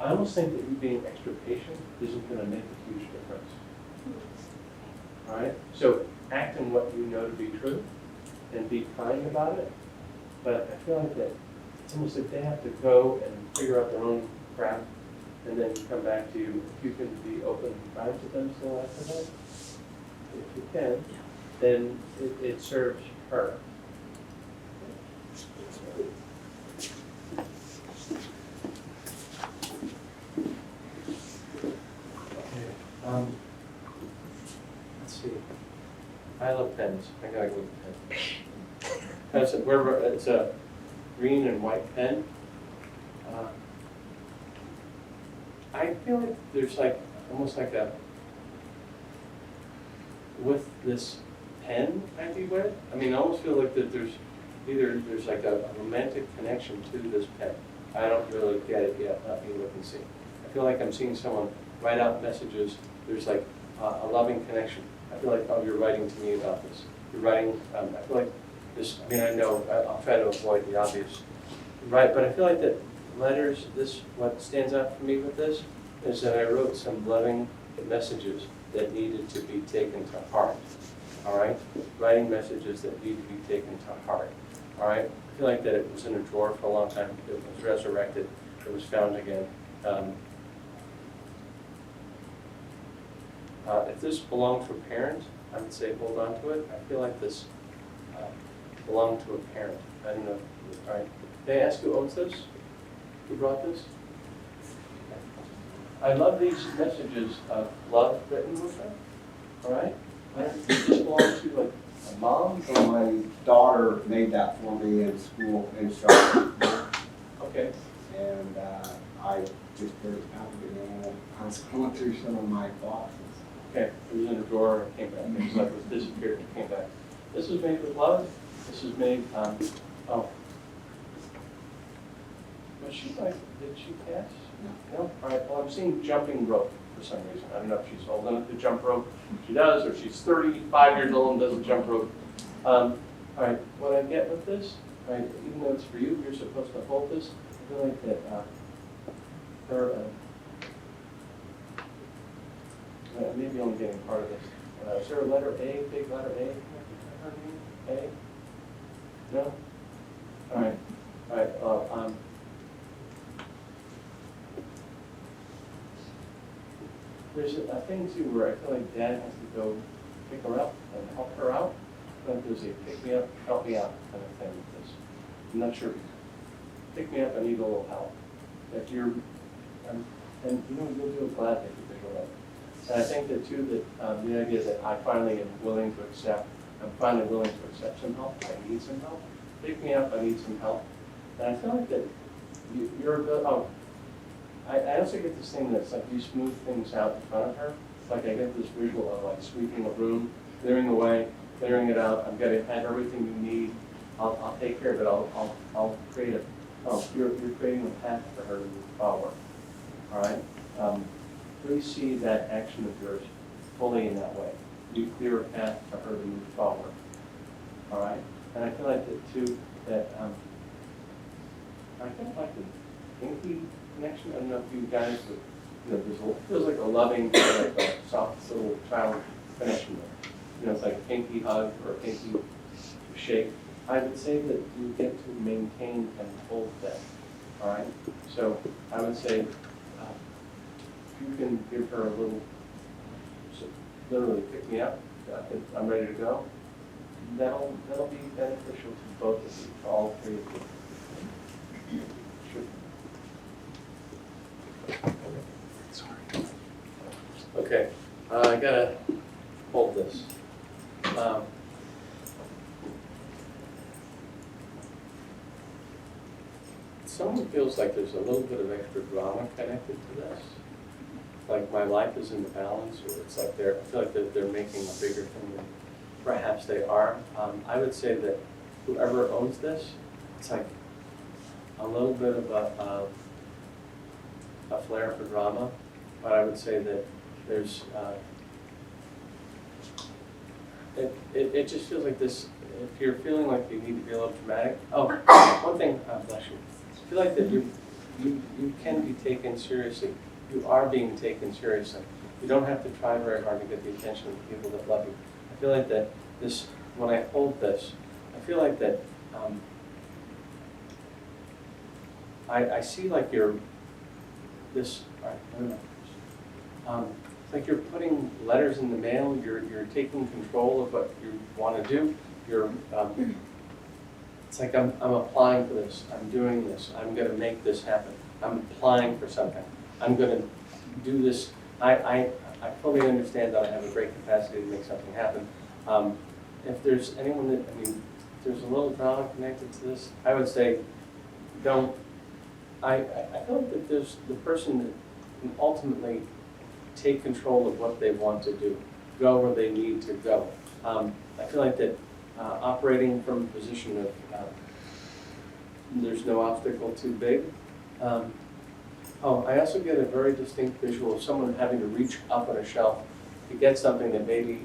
I almost think that you being extra patient isn't going to make a huge difference. All right? So act in what you know to be true and be kind about it. but I feel like that it's almost like they have to go and figure out their own crap and then come back to you. If you can be open and kind to them still after that, if you can, then it serves her. Okay. Let's see. I love pens. I gotta go with the pen. It's a green and white pen. I feel like there's like almost like a with this pen I'd be with. I mean, I almost feel like that there's like a romantic connection to this pen. I don't really get it yet. Let me look and see. I feel like I'm seeing someone write out messages. There's like a loving connection. I feel like, oh, you're writing to me about this. You're writing. I feel like this. I mean, I know I'll try to avoid the obvious, right? But I feel like that letters. What stands out for me with this is that I wrote some loving messages that needed to be taken to heart. All right, writing messages that need to be taken to heart. All right, I feel like that it was in a drawer for a long time. It was resurrected. It was found again. If this belonged to a parent, I would say hold on to it. I feel like this belonged to a parent. I don't know. All right. May I ask who owns this? Who brought this? I love these messages of love written with them. All right. Does this belong to like a mom? So my daughter made that for me in school, in Charlotte. Okay. And I just very happy, and I was going through some of my boxes. Okay. It was in a drawer. It came back. It was like it was disappeared. It came back. This was made with love. This was made. Oh. Was she like? Did she pass? No. All right. Well, I'm seeing jumping rope for some reason. I don't know if she's old enough to jump rope. She does, or she's 35 years old and doesn't jump rope. All right. What I get with this, right? Even though it's for you, you're supposed to hold this. I feel like that. Maybe only getting part of this. Is there a letter A? Big letter A? Her name? A? No. All right. All right. There's a thing too where I feel like Dad has to go pick her up and help her out. Like there's a pick me up, help me out kind of thing with this. I'm not sure. Pick me up, I need a little help. If you're, and you know, you'll do it gladly if you pick her up. And I think that too, that the idea that I finally am willing to accept, I'm finally willing to accept some help. I need some help. Pick me up, I need some help. And I feel like that I also get this thing that's like you smooth things out in front of her. Like I get this visual of like sweeping a room, clearing away, clearing it out. I'm gonna have everything you need. I'll take care of it. I'll create it. Oh, you're creating a path for her to move forward. All right. Please see that action of yours fully in that way. You clear a path for her to move forward. All right. And I feel like that too. That I feel like the pinky connection. I don't know if you guys would, you know, feels like a loving, like a soft little child connection there. You know, it's like a pinky hug or a pinky shake. I would say that you get to maintain and hold that. All right. So I would say you can give her a little, literally pick me up. I'm ready to go. That'll be beneficial to both of you, to all three of you. Sorry. Okay, I gotta hold this. Someone feels like there's a little bit of extra drama connected to this. Like my life is in the balance, or it's like I feel like they're making a bigger thing than perhaps they are. I would say that whoever owns this, it's like a little bit of a flair for drama, but I would say that there's, it just feels like this, if you're feeling like you need to be a little dramatic. Oh, one thing, bless you. I feel like that you can be taken seriously. You are being taken seriously. You don't have to try very hard to get the attention of people that love you. I feel like that when I hold this, I feel like that I see like you're, this, all right, I don't know. It's like you're putting letters in the mail, you're taking control of what you want to do. It's like I'm applying for this, I'm doing this, I'm gonna make this happen. I'm applying for something. I'm gonna do this. I fully understand that I have a great capacity to make something happen. If there's anyone that, I mean, if there's a little drama connected to this, I would say, don't, I feel like that there's the person that can ultimately take control of what they want to do, go where they need to go. I feel like that operating from a position of there's no obstacle too big. I also get a very distinct visual of someone having to reach up on a shelf to get something that maybe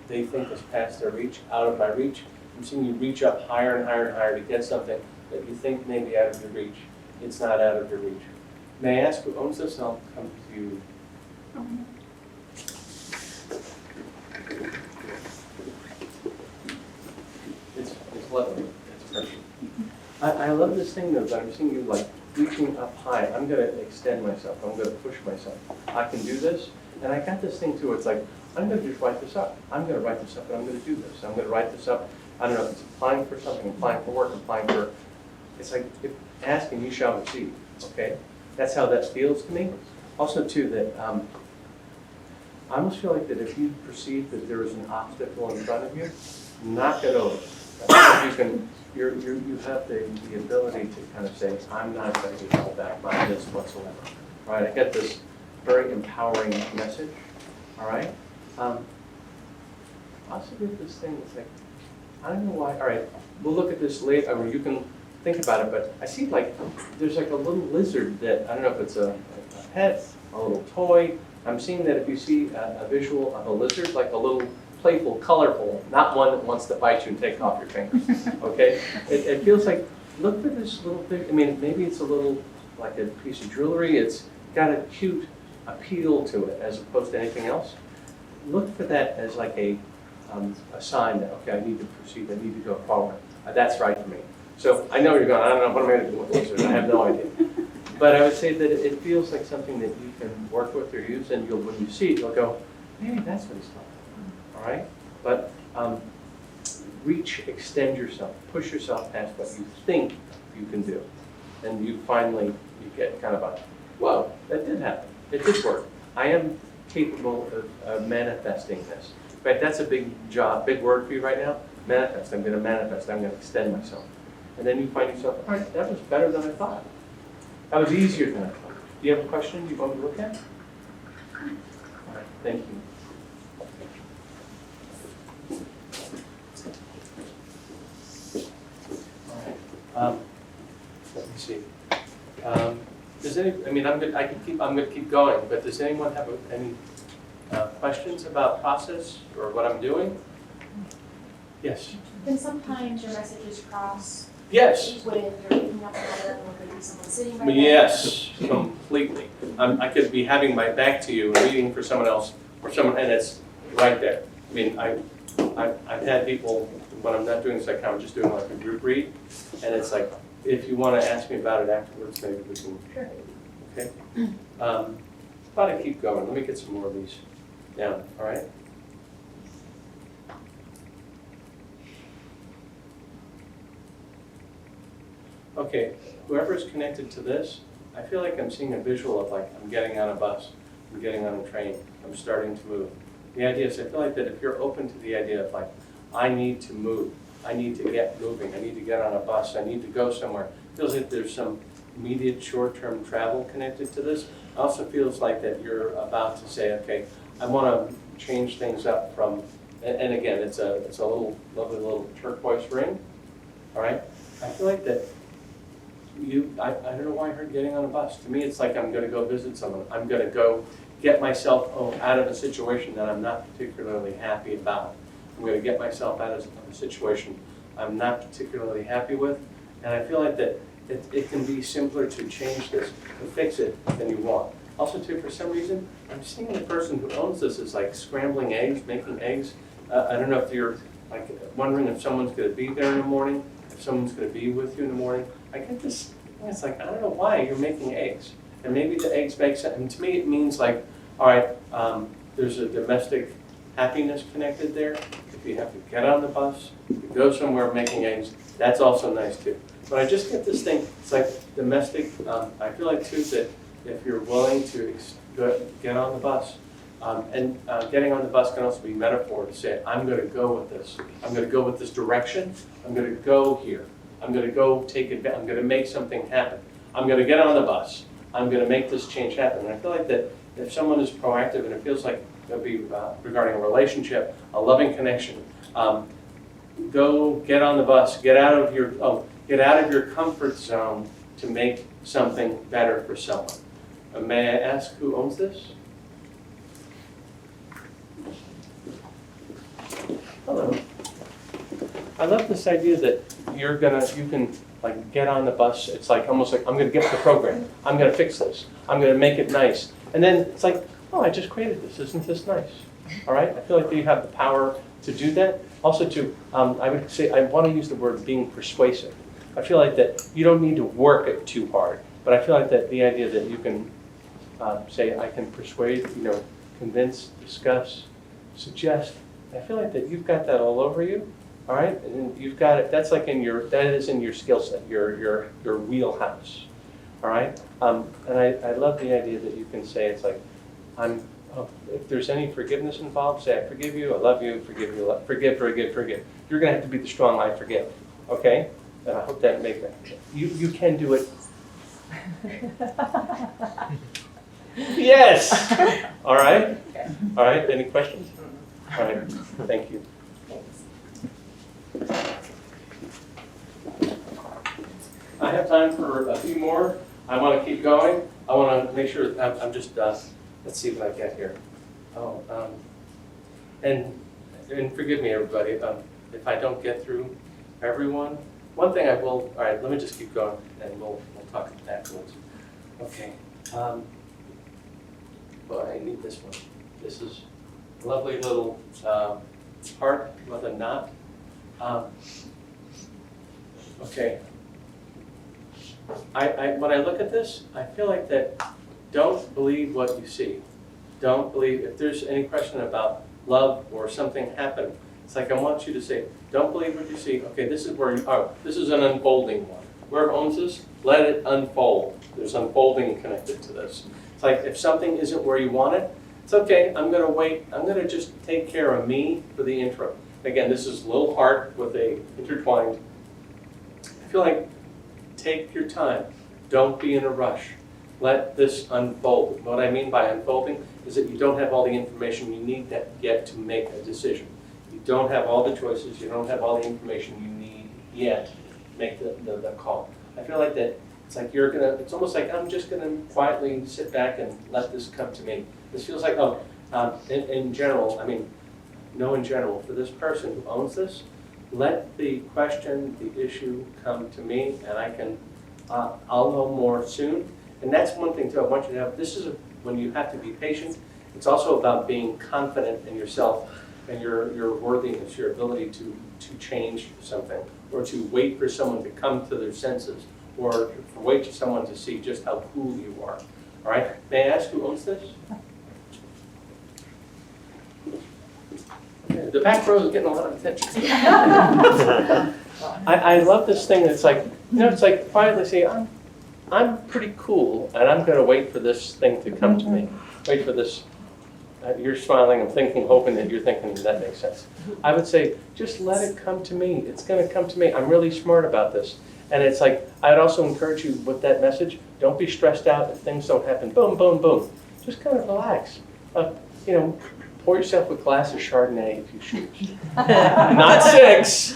they think is past their reach, out of my reach. I'm seeing you reach up higher and higher and higher to get something that you think may be out of your reach. It's not out of your reach. May I ask who owns this, and I'll come to you. It's lovely. It's perfect. I love this thing though, that I'm seeing you like reaching up high. I'm gonna extend myself. I'm gonna push myself. I can do this. And I got this thing too. It's like, I'm gonna just write this up. I'm gonna write this up and I'm gonna do this. I'm gonna write this up. I don't know if it's applying for something, applying for work, applying for, it's like, if ask and you shall receive, okay? That's how that feels to me. Also too, that I almost feel like that if you perceive that there is an obstacle in front of you, knock it over. I think you can, you have the ability to kind of say, I'm not going to be held back by this whatsoever. All right, I get this very empowering message. All right. Also get this thing. It's like, I don't know why. All right, we'll look at this later. I mean, you can think about it, but I see like there's like a little lizard that I don't know if it's a pet, a little toy. I'm seeing that if you see a visual of a lizard, like a little playful, colorful, not one that wants to bite you and take off your fingers. Okay, it feels like, look for this little thing. I mean, maybe it's a little like a piece of jewelry. It's got a cute appeal to it as opposed to anything else. Look for that as like a sign that, okay, I need to proceed, I need to go forward. That's right for me. So I know where you're going. I don't know what I'm going to do with lizards. I have no idea. But I would say that it feels like something that you can work with or use, and you'll, when you see it, you'll go, maybe that's what it's like. All right? But reach, extend yourself, push yourself past what you think you can do. And you finally, you get kind of a, whoa, that did happen. It did work. I am capable of manifesting this. In fact, that's a big job, big word for you right now. Manifest. I'm going to manifest. I'm going to extend myself. And then you find yourself, all right, that was better than I thought. That was easier than I thought. Do you have a question you want to look at? All right, thank you. All right. Let me see. Does any? I mean, I'm going to keep going. But does anyone have any questions about process or what I'm doing? Yes. Then sometimes your messages cross. Yes. When you're picking up another, or maybe someone sitting right there. Yes, completely. I could be having my back to you and reading for someone else, or someone, and it's right there. I mean, I've had people when I'm not doing psychometry, just doing like a group read, and it's like, if you want to ask me about it afterwards, maybe we can. Sure. Okay. Thought I'd keep going. Let me get some more of these down. All right. Okay, whoever is connected to this, I feel like I'm seeing a visual of like, I'm getting on a bus, I'm getting on a train, I'm starting to move. The idea is, I feel like that if you're open to the idea of like, I need to move, I need to get moving, I need to get on a bus, I need to go somewhere. It feels like there's some immediate short-term travel connected to this. It also feels like that you're about to say, okay, I want to change things up from, and again, it's a little, lovely little turquoise ring, all right? I feel like that I don't know why I heard getting on a bus. To me, it's like I'm going to go visit someone. I'm going to go get myself out of a situation that I'm not particularly happy about. I'm going to get myself out of a situation I'm not particularly happy with. And I feel like that it can be simpler to change this, to fix it, than you want. Also, too, for some reason, I'm seeing the person who owns this is like scrambling eggs, making eggs. I don't know if you're like wondering if someone's going to be there in the morning, if someone's going to be with you in the morning. I get this And it's like, I don't know why you're making eggs. And maybe the eggs make sense. And to me, it means like, all right, there's a domestic happiness connected there. If you have to get on the bus, you go somewhere making eggs, that's also nice too. But I just get this thing, it's like domestic, I feel like too that if you're willing to get on the bus, and getting on the bus can also be metaphor to say, I'm going to go with this. I'm going to go with this direction. I'm going to go here. I'm going to go take advantage. I'm going to make something happen. I'm going to get on the bus. I'm going to make this change happen. And I feel like that if someone is proactive, and it feels like it'll be regarding a relationship, a loving connection, go get on the bus. Get out of your comfort zone to make something better for someone. May I ask who owns this? Hello. I love this idea that you can like get on the bus. It's like almost like I'm going to get the program. I'm going to fix this. I'm going to make it nice. And then it's like, oh, I just created this. Isn't this nice? All right. I feel like that you have the power to do that. Also, I would say I want to use the word being persuasive. I feel like that you don't need to work it too hard, but I feel like that the idea that you can say I can persuade, convince, discuss, suggest. I feel like that you've got that all over you, all right? And you've got it. That is in your skill set, your wheelhouse, all right? And I love the idea that you can say it's like, if there's any forgiveness involved, say I forgive you, I love you, forgive you, forgive. You're going to have to be the strong I forgive, okay? And I hope that makes that. You can do it. Yes. All right. All right. Any questions? All right. Thank you. I have time for a few more. I want to keep going. I want to make sure I'm just. Let's see what I get here. And forgive me, everybody, if I don't get through everyone. One thing I will. All right. Let me just keep going, and we'll talk afterwards. Okay. Well, I need this one. This is a lovely little heart with a knot. Okay. When I look at this, I feel like that don't believe what you see. Don't believe, if there's any question about love or something happened, it's like I want you to say, don't believe what you see. Okay, this is where this is an unfolding one. Whoever owns this, let it unfold. There's unfolding connected to this. It's like if something isn't where you want it, it's okay, I'm going to wait. I'm going to just take care of me for the intro. Again, this is little heart with a intertwined. I feel like take your time. Don't be in a rush. Let this unfold. What I mean by unfolding is that you don't have all the information you need yet to make a decision. You don't have all the choices. You don't have all the information you need yet to make the call. I feel like that it's like it's almost like I'm just gonna quietly sit back and let this come to me. This feels like, in general, in general, for this person who owns this, let the question, the issue come to me, and I can, I'll know more soon. And that's one thing too, I want you to have, when you have to be patient, it's also about being confident in yourself and your worthiness, your ability to change something, or to wait for someone to come to their senses, or wait for someone to see just how cool you are. All right, may I ask who owns this? Okay, the back row is getting a lot of attention. I love this thing that's like, it's like quietly say, I'm pretty cool, and I'm going to wait for this thing to come to me. Wait for this. You're smiling, I'm thinking, hoping that you're thinking that makes sense. I would say, just let it come to me. It's going to come to me. I'm really smart about this. And it's like, I'd also encourage you with that message, don't be stressed out if things don't happen. Boom, boom, boom. Just kind of relax. Pour yourself a glass of Chardonnay if you choose. Not 6.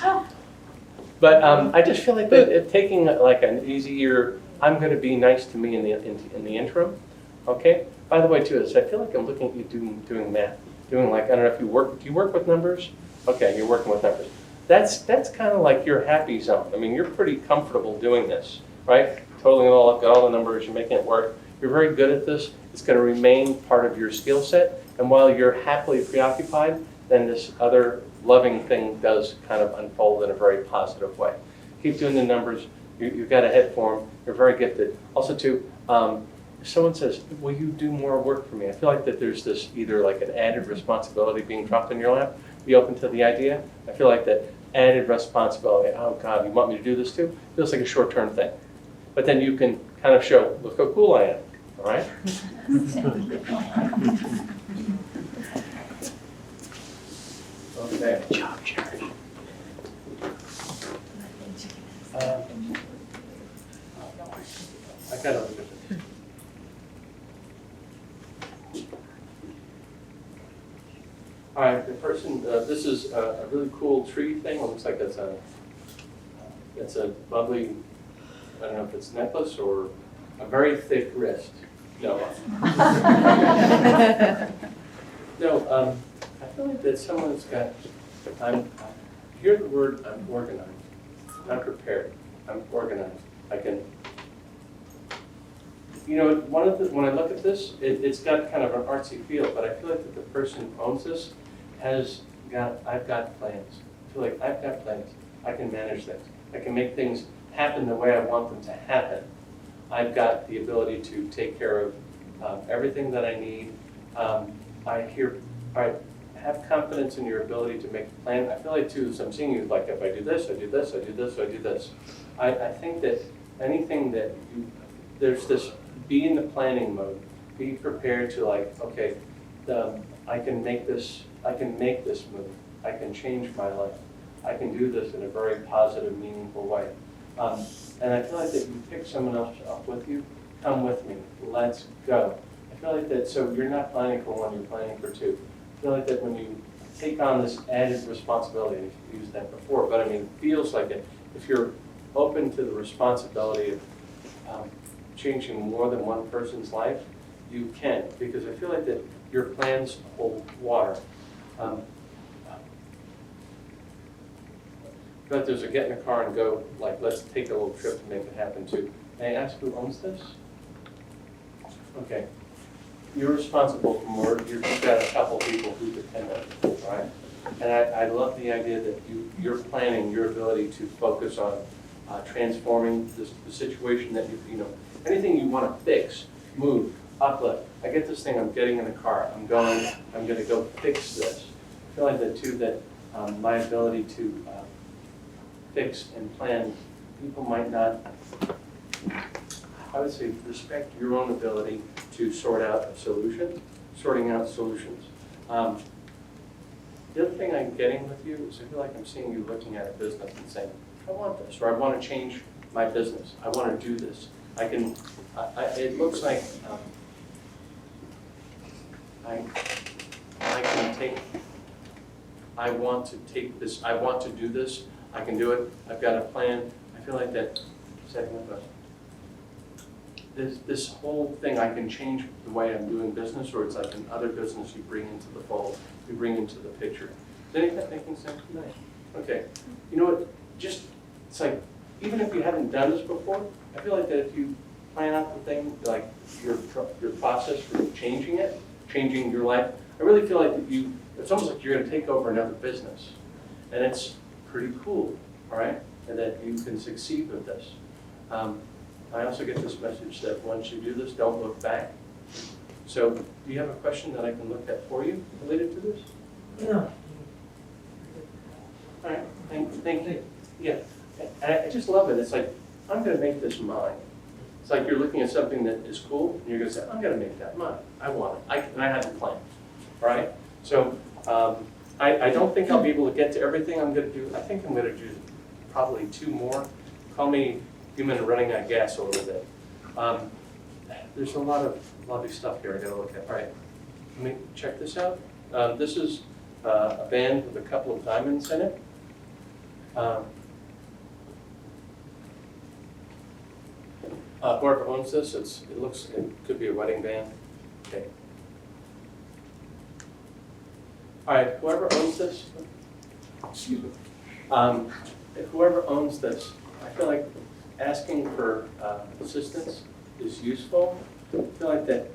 But I just feel like that taking like an easier, I'm going to be nice to me in the interim. Okay? By the way, too, I feel like I'm looking at you doing math. Doing like, I don't know if do you work with numbers? Okay, you're working with numbers. That's kind of like your happy zone. I mean, you're pretty comfortable doing this, right? Totaling it all up, got all the numbers, you're making it work. You're very good at this. It's going to remain part of your skill set. And while you're happily preoccupied, then this other loving thing does kind of unfold in a very positive way. Keep doing the numbers. You've got a head for them. You're very gifted. Also, too, if someone says, "Will you do more work for me?" I feel like that there's this either like an added responsibility being dropped in your lap. Be open to the idea. I feel like that added responsibility. Oh God, you want me to do this too? Feels like a short-term thing. But then you can kind of show, look how cool I am. All right. Okay. Good job, Jerry. I gotta look at this. All right, the person, this is a really cool tree thing. It looks like it's a lovely, I don't know if it's necklace or a very thick wrist. No. No, I feel like that someone's got, I hear the word, I'm organized. I'm prepared. I'm organized. I can, you know, when I look at this, it's got kind of an artsy feel, but I feel like that the person who owns this I've got plans. I feel like I've got plans. I can manage things. I can make things happen the way I want them to happen. I've got the ability to take care of everything that I need. I have confidence in your ability to make a plan. I feel like too, so I'm seeing you like, if I do this, I do this, I do this, I do this. I think that anything that there's this, be in the planning mode. Be prepared to like, okay, I can make this move. I can change my life. I can do this in a very positive, meaningful way. And I feel like that you pick someone else up with you, come with me, let's go. I feel like that, so you're not planning for one, you're planning for two. I feel like that when you take on this added responsibility, you've used that before, but I mean, it feels like it. If you're open to the responsibility of changing more than one person's life, you can, because I feel like that your plans hold water. But there's a get in the car and go, like, let's take a little trip to make it happen too. May I ask who owns this? Okay. You're responsible for more, you've got a couple people who depend on you, right? And I love the idea that you're planning your ability to focus on transforming the situation that you know, anything you want to fix, move, uplift. I get this thing, I'm getting in a car, I'm going to go fix this. I feel like that too, that my ability to fix and plan, people might not, I would say, respect your own ability to sort out a solution, sorting out solutions. The other thing I'm getting with you is I feel like I'm seeing you looking at a business and saying, I want this, or I want to change my business. I want to do this. It looks like I want to take this, I want to do this, I can do it, I've got a plan. I feel like that, this whole thing, I can change the way I'm doing business, or it's like another business you bring into the fold, you bring into the picture. Is any of that making sense? Nice. Okay. You know what, it's like, even if you haven't done this before, I feel like that if you plan out the thing, like your process for changing it, changing your life, I really feel like that it's almost like you're going to take over another business. And it's pretty cool, all right? And that you can succeed with this. I also get this message that once you do this, don't look back. So do you have a question that I can look at for you related to this? No. All right, thank you. Yeah, and I just love it. It's like, I'm going to make this mine. It's like you're looking at something that is cool, and you're going to say, I'm going to make that mine. I want it. And I have a plan, all right? So I don't think I'll be able to get to everything I'm going to do. I think I'm going to do probably 2 more. Call me human running out of gas a little bit. There's a lot of lovely stuff here I got to look at. All right, let me check this out. This is a band with a couple of diamonds in it. Whoever owns this, it could be a wedding band. Okay. All right, whoever owns this, excuse me. Whoever owns this, I feel like asking for assistance is useful. I feel like that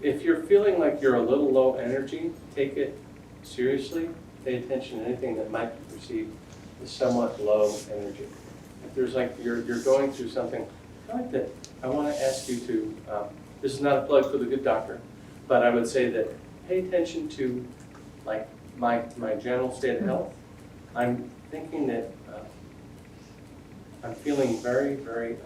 if you're feeling like you're a little low energy, take it seriously. Pay attention to anything that might be perceived is somewhat low energy. If there's like, you're going through something, I feel like that I want to ask you to, this is not a plug for the good doctor, but I would say that pay attention to like my general state of health. I'm thinking that I'm feeling very, very,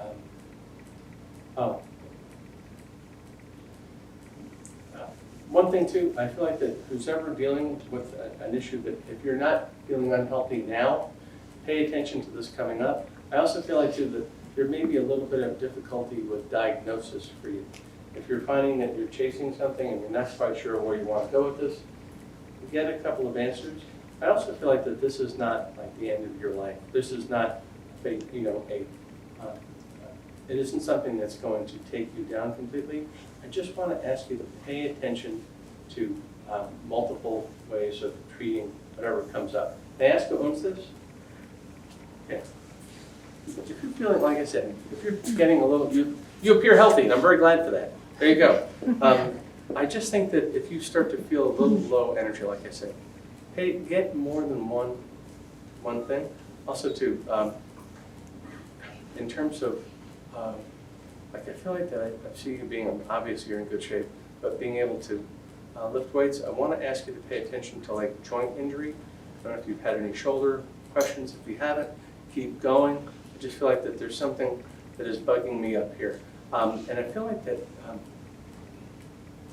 one thing too, I feel like that who's ever dealing with an issue that if you're not feeling unhealthy now, pay attention to this coming up. I also feel like too that there may be a little bit of difficulty with diagnosis for you. If you're finding that you're chasing something and you're not quite sure where you want to go with this, get a couple of answers. I also feel like that this is not like the end of your life. This is not it isn't something that's going to take you down completely. I just want to ask you to pay attention to multiple ways of treating whatever comes up. May I ask who owns this? Okay. If you're feeling, like I said, if you're getting a little, you appear healthy, and I'm very glad for that. There you go. I just think that if you start to feel a little low energy, like I said, hey, get more than one thing. Also, too, in terms of, like I feel like that I see you being, obviously you're in good shape, but being able to lift weights, I want to ask you to pay attention to like joint injury. I don't know if you've had any shoulder questions. If you haven't, keep going. I just feel like that there's something that is bugging me up here. And I feel like that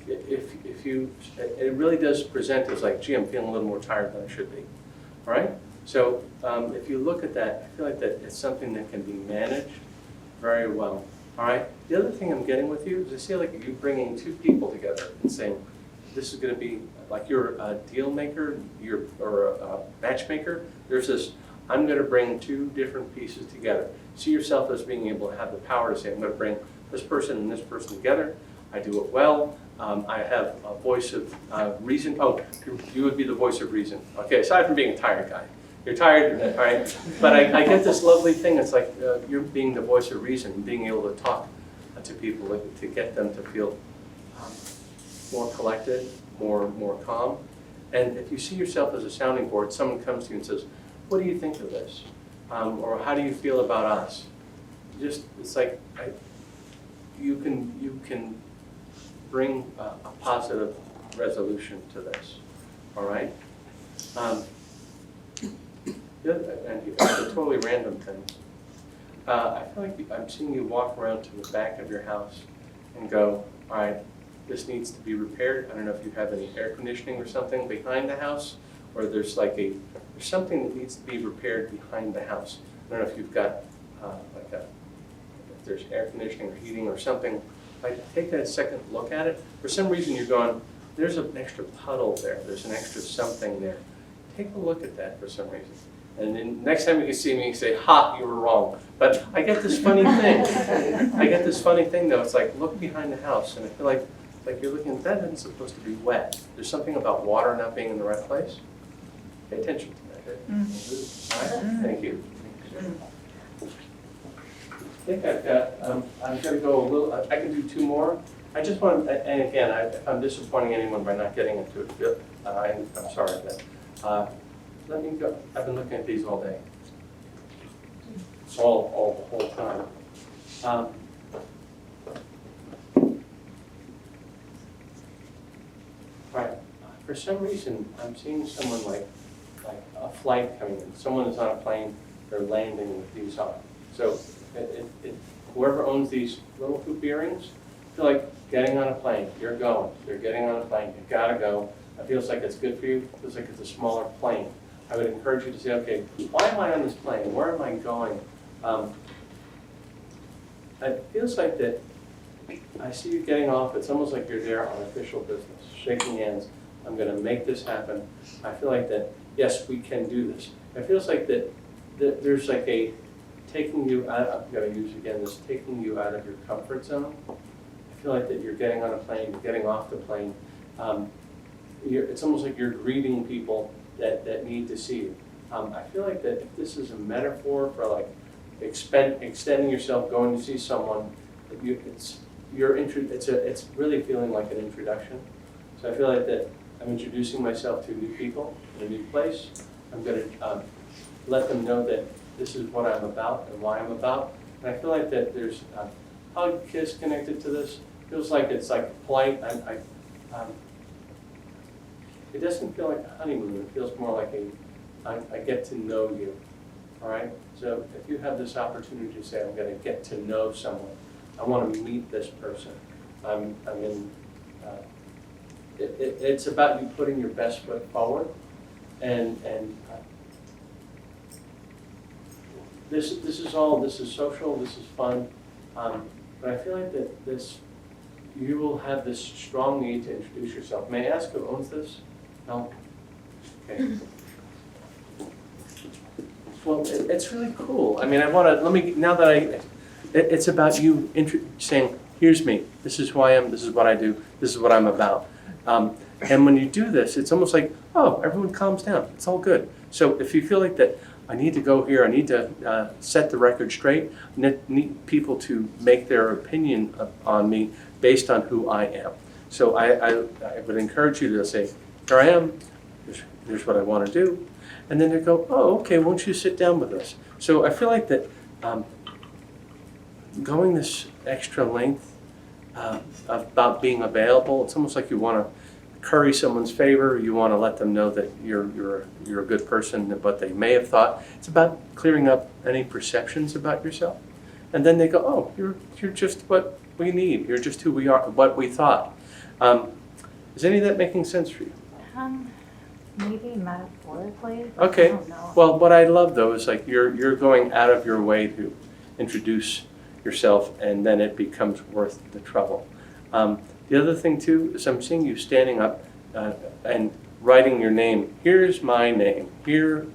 if you, it really does present as like, gee, I'm feeling a little more tired than I should be. All right? So if you look at that, I feel like that it's something that can be managed very well. All right? The other thing I'm getting with you is I see like you bringing two people together and saying, this is going to be like you're a deal maker, or a matchmaker. There's this, I'm going to bring two different pieces together. See yourself as being able to have the power to say, I'm going to bring this person and this person together. I do it well. I have a voice of reason. Oh, you would be the voice of reason. Okay, aside from being a tired guy. You're tired, all right? But I get this lovely thing. It's like you're being the voice of reason and being able to talk to people to get them to feel more collected, more calm. And if you see yourself as a sounding board, someone comes to you and says, what do you think of this? Or how do you feel about us? Just, it's like you can bring a positive resolution to this, all right? And it's a totally random thing. I feel like I'm seeing you walk around to the back of your house and go, all right, this needs to be repaired. I don't know if you have any air conditioning or something behind the house, or there's like there's something that needs to be repaired behind the house. I don't know if you've got if there's air conditioning or heating or something. Like, take a second look at it. For some reason you're going, there's an extra puddle there. There's an extra something there. Take a look at that for some reason. And then next time you can see me, you say, ha, you were wrong. But I get this funny thing. I get this funny thing though. It's like, look behind the house. And I feel like you're looking, that isn't supposed to be wet. There's something about water not being in the right place. Pay attention to that. All right? Thank you. I think I've got, I'm going to go a little, I can do two more. I just want, and again, if I'm disappointing anyone by not getting into it, I'm sorry, but let me go. I've been looking at these all day. All the whole time. Right. For some reason, I'm seeing someone like a flight coming in. Someone is on a plane, they're landing with these on. So whoever owns these little hoop earrings, I feel like getting on a plane, you're going, you're getting on a plane, you gotta go. It feels like it's good for you, it feels like it's a smaller plane. I would encourage you to say, okay, why am I on this plane? Where am I going? It feels like that I see you getting off, it's almost like you're there on official business, shaking hands. I'm gonna make this happen. I feel like that, yes, we can do this. It feels like that there's like a taking you out, I'm gonna use again this, taking you out of your comfort zone. I feel like that you're getting on a plane, you're getting off the plane. It's almost like you're greeting people that need to see you. I feel like that if this is a metaphor for like extending yourself, going to see someone, it's really feeling like an introduction. So I feel like that I'm introducing myself to new people in a new place. I'm going to let them know that this is what I'm about and why I'm about. And I feel like that there's a hug, kiss connected to this. Feels like it's like polite. It doesn't feel like a honeymoon. It feels more like I get to know you. All right? So if you have this opportunity to say, I'm going to get to know someone, I want to meet this person. It's about you putting your best foot forward, and this is social, this is fun, but I feel like that you will have this strong need to introduce yourself. May I ask who owns this? No? Okay. Well, it's really cool. I mean, it's about you saying, here's me, this is who I am, this is what I do, this is what I'm about. And when you do this, it's almost like, oh, everyone calms down, it's all good. So if you feel like that, I need to go here, I need to set the record straight, I need people to make their opinion on me based on who I am. So I would encourage you to say, here I am, here's what I want to do. And then they go, oh, okay, won't you sit down with us? So I feel like that going this extra length about being available, it's almost like you want to curry someone's favor, you want to let them know that you're a good person, what they may have thought. It's about clearing up any perceptions about yourself. And then they go, oh, you're just what we need, you're just who we are, what we thought. Is any of that making sense for you? Maybe metaphorically. Okay. I don't know. Well, what I love though is like you're going out of your way to introduce yourself, and then it becomes worth the trouble. The other thing too is I'm seeing you standing up and writing your name. Here's my name. Here,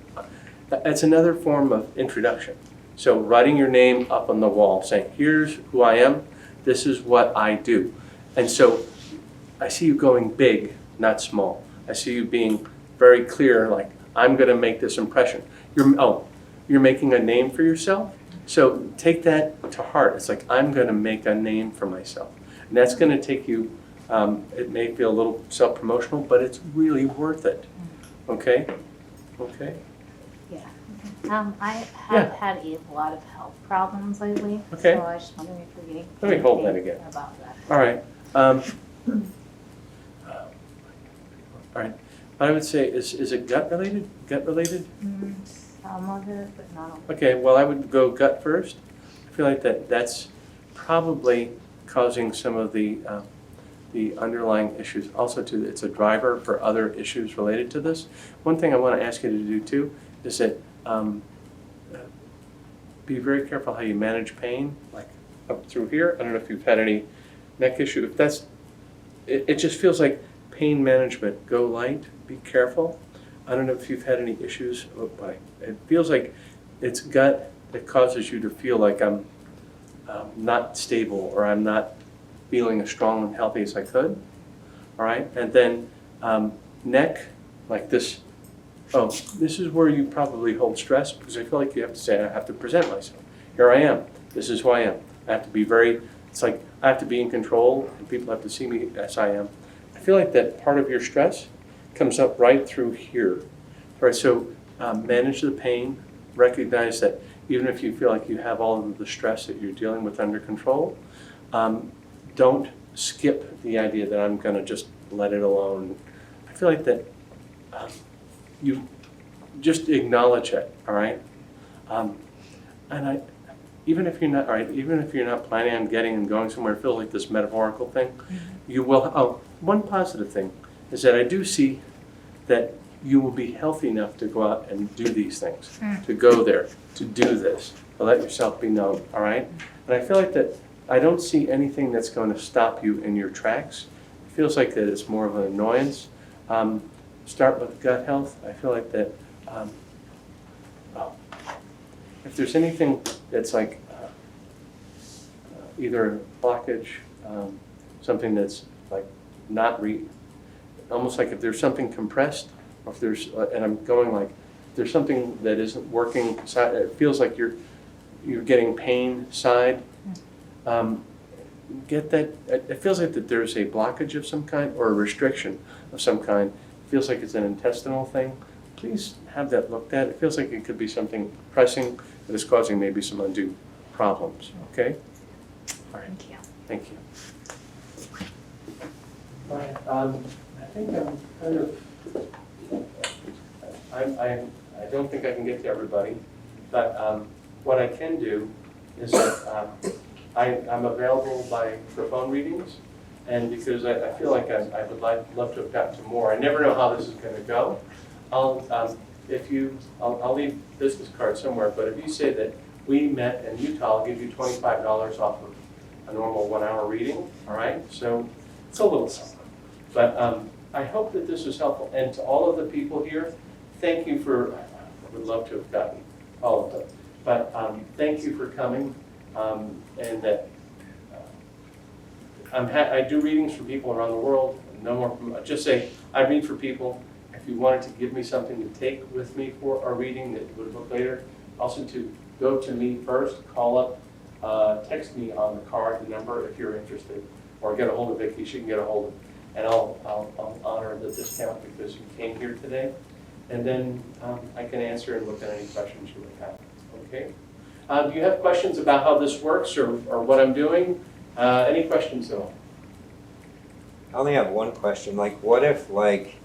that's another form of introduction. So writing your name up on the wall, saying, here's who I am. This is what I do. And so I see you going big, not small. I see you being very clear, like, I'm going to make this impression. You're making a name for yourself? So take that to heart. It's like, I'm going to make a name for myself. And that's going to take you, it may feel a little self-promotional, but it's really worth it. Okay? Okay? Yeah. I have had a lot of health problems lately. Okay. So I was just wondering if you're getting Let me hold that anything again. about that. All right. All right. I would say, is it gut related? Gut related? Some of it, but not all. Okay, well, I would go gut first. I feel like that's probably causing some of the underlying issues. Also, too, it's a driver for other issues related to this. One thing I want to ask you to do, too, is that be very careful how you manage pain, like up through here. I don't know if you've had any neck issue. If that's, it just feels like pain management. Go light, be careful. I don't know if you've had any issues, but it feels like it's gut that causes you to feel like I'm not stable, or I'm not feeling as strong and healthy as I could. All right, and then neck, like this. Oh, this is where you probably hold stress, because I feel like you have to say, I have to present myself. Here I am. This is who I am. I have to be it's like I have to be in control, and people have to see me as I am. I feel like that part of your stress comes up right through here. All right, so manage the pain. Recognize that even if you feel like you have all of the stress that you're dealing with under control, don't skip the idea that I'm going to just let it alone. I feel like that you just acknowledge it, all right? Even if you're not, all right, even if you're not planning on getting and going somewhere, it feels like this metaphorical thing, you will, one positive thing is that I do see that you will be healthy enough to go out and do these things, to go there, to do this, to let yourself be known, all right? And I feel like that I don't see anything that's going to stop you in your tracks. It feels like that it's more of an annoyance. Start with gut health. I feel like that if there's anything that's like either a blockage, something that's like not almost like if there's something compressed, or if there's, and I'm going like, if there's something that isn't working, it feels like you're getting pain side, get that, it feels like that there's a blockage of some kind, or a restriction of some kind. It feels like it's an intestinal thing. please have that looked at. It feels like it could be something pressing that is causing maybe some undue problems, okay? All right, Thank you. thank you. All right, I think I'm kind of, I don't think I can get to everybody, but what I can do is that I'm available for phone readings, and because I feel like I would love to have gotten to more. I never know how this is going to go. I'll leave business cards somewhere, but if you say that we met in Utah, I'll give you $25 off of a normal 1 hour reading, all right? So it's a little something. But I hope that this was helpful. And to all of the people here, thank you for, I would love to have gotten all of them. But thank you for coming. And that I do readings for people around the world. No more, just say, I read for people. If you wanted to give me something to take with me for a reading that would look later, also to go to me first, call up, text me on the card, the number if you're interested, or get a hold of Vicki, she can get a hold of, and I'll honor the discount because you came here today. And then I can answer and look at any questions you may have, okay? Do you have questions about how this works or what I'm doing? Any questions at all? I only have one question. Like, what if, like,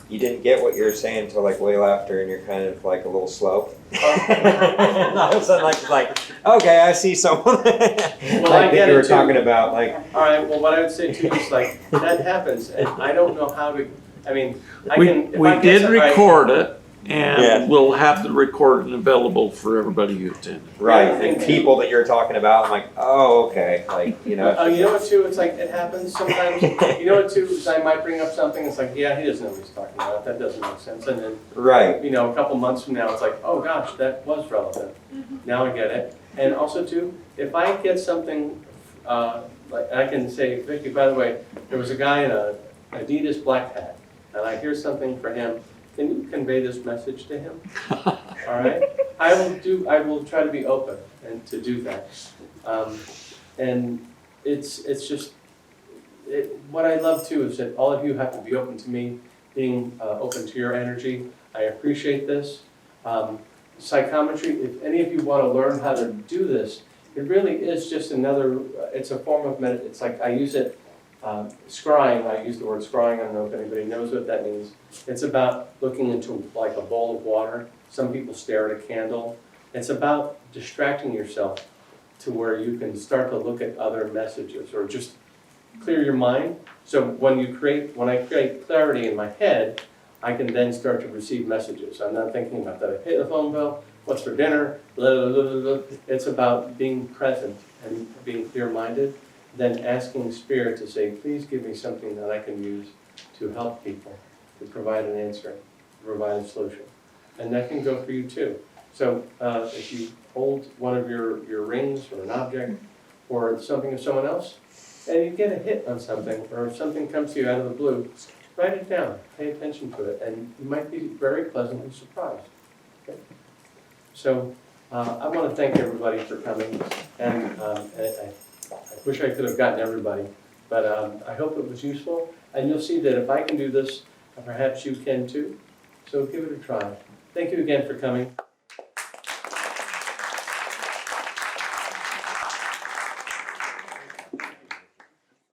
you didn't get what you were saying until, like, way after and you're kind of, like, a little slow? And all of a sudden, like, okay, I see someone. Well, like I get that you were it, too. talking about, like. All right, well, what I would say too is like, that happens, and I don't know how to, I mean, I We, can. if we I get did some- record it, and Yeah. we'll have the recording available for everybody who attended. Right, Yeah, I think- and people that you're talking about, I'm like, oh, okay, like, you know. You know what too, it's like, it happens sometimes, you know what too, is I might bring up something, it's like, yeah, he doesn't know what he's talking about, that doesn't make sense, and then, Right, you know, a couple months from now, it's like, oh gosh, that was relevant, now I get it. And also too, if I get something, like, I can say, Vicki, by the way, there was a guy in a Adidas black hat, and I hear something for him, can you convey this message to him? All right, I will try to be open and to do that. And it's just, what I love too is that all of you have to be open to me, being open to your energy. I appreciate this. Psychometry, if any of you want to learn how to do this, it really is just another, it's a form of it's like I use it, scrying, I use the word scrying, I don't know if anybody knows what that means. It's about looking into like a bowl of water. Some people stare at a candle. It's about distracting yourself to where you can start to look at other messages or just clear your mind. So when I create clarity in my head, I can then start to receive messages. I'm not thinking about that. I pay the phone bill, what's for dinner, blah, blah, blah, blah, blah. It's about being present and being clear-minded, then asking Spirit to say, please give me something that I can use to help people, to provide an answer, to provide a solution. And that can go for you too. So if you hold one of your rings or an object or something of someone else, and you get a hit on something, or if something comes to you out of the blue, write it down, pay attention to it, and you might be very pleasantly surprised. Okay? So I want to thank everybody for coming, and I wish I could have gotten everybody, but I hope it was useful, and you'll see that if I can do this, perhaps you can too, so give it a try. Thank you again for coming.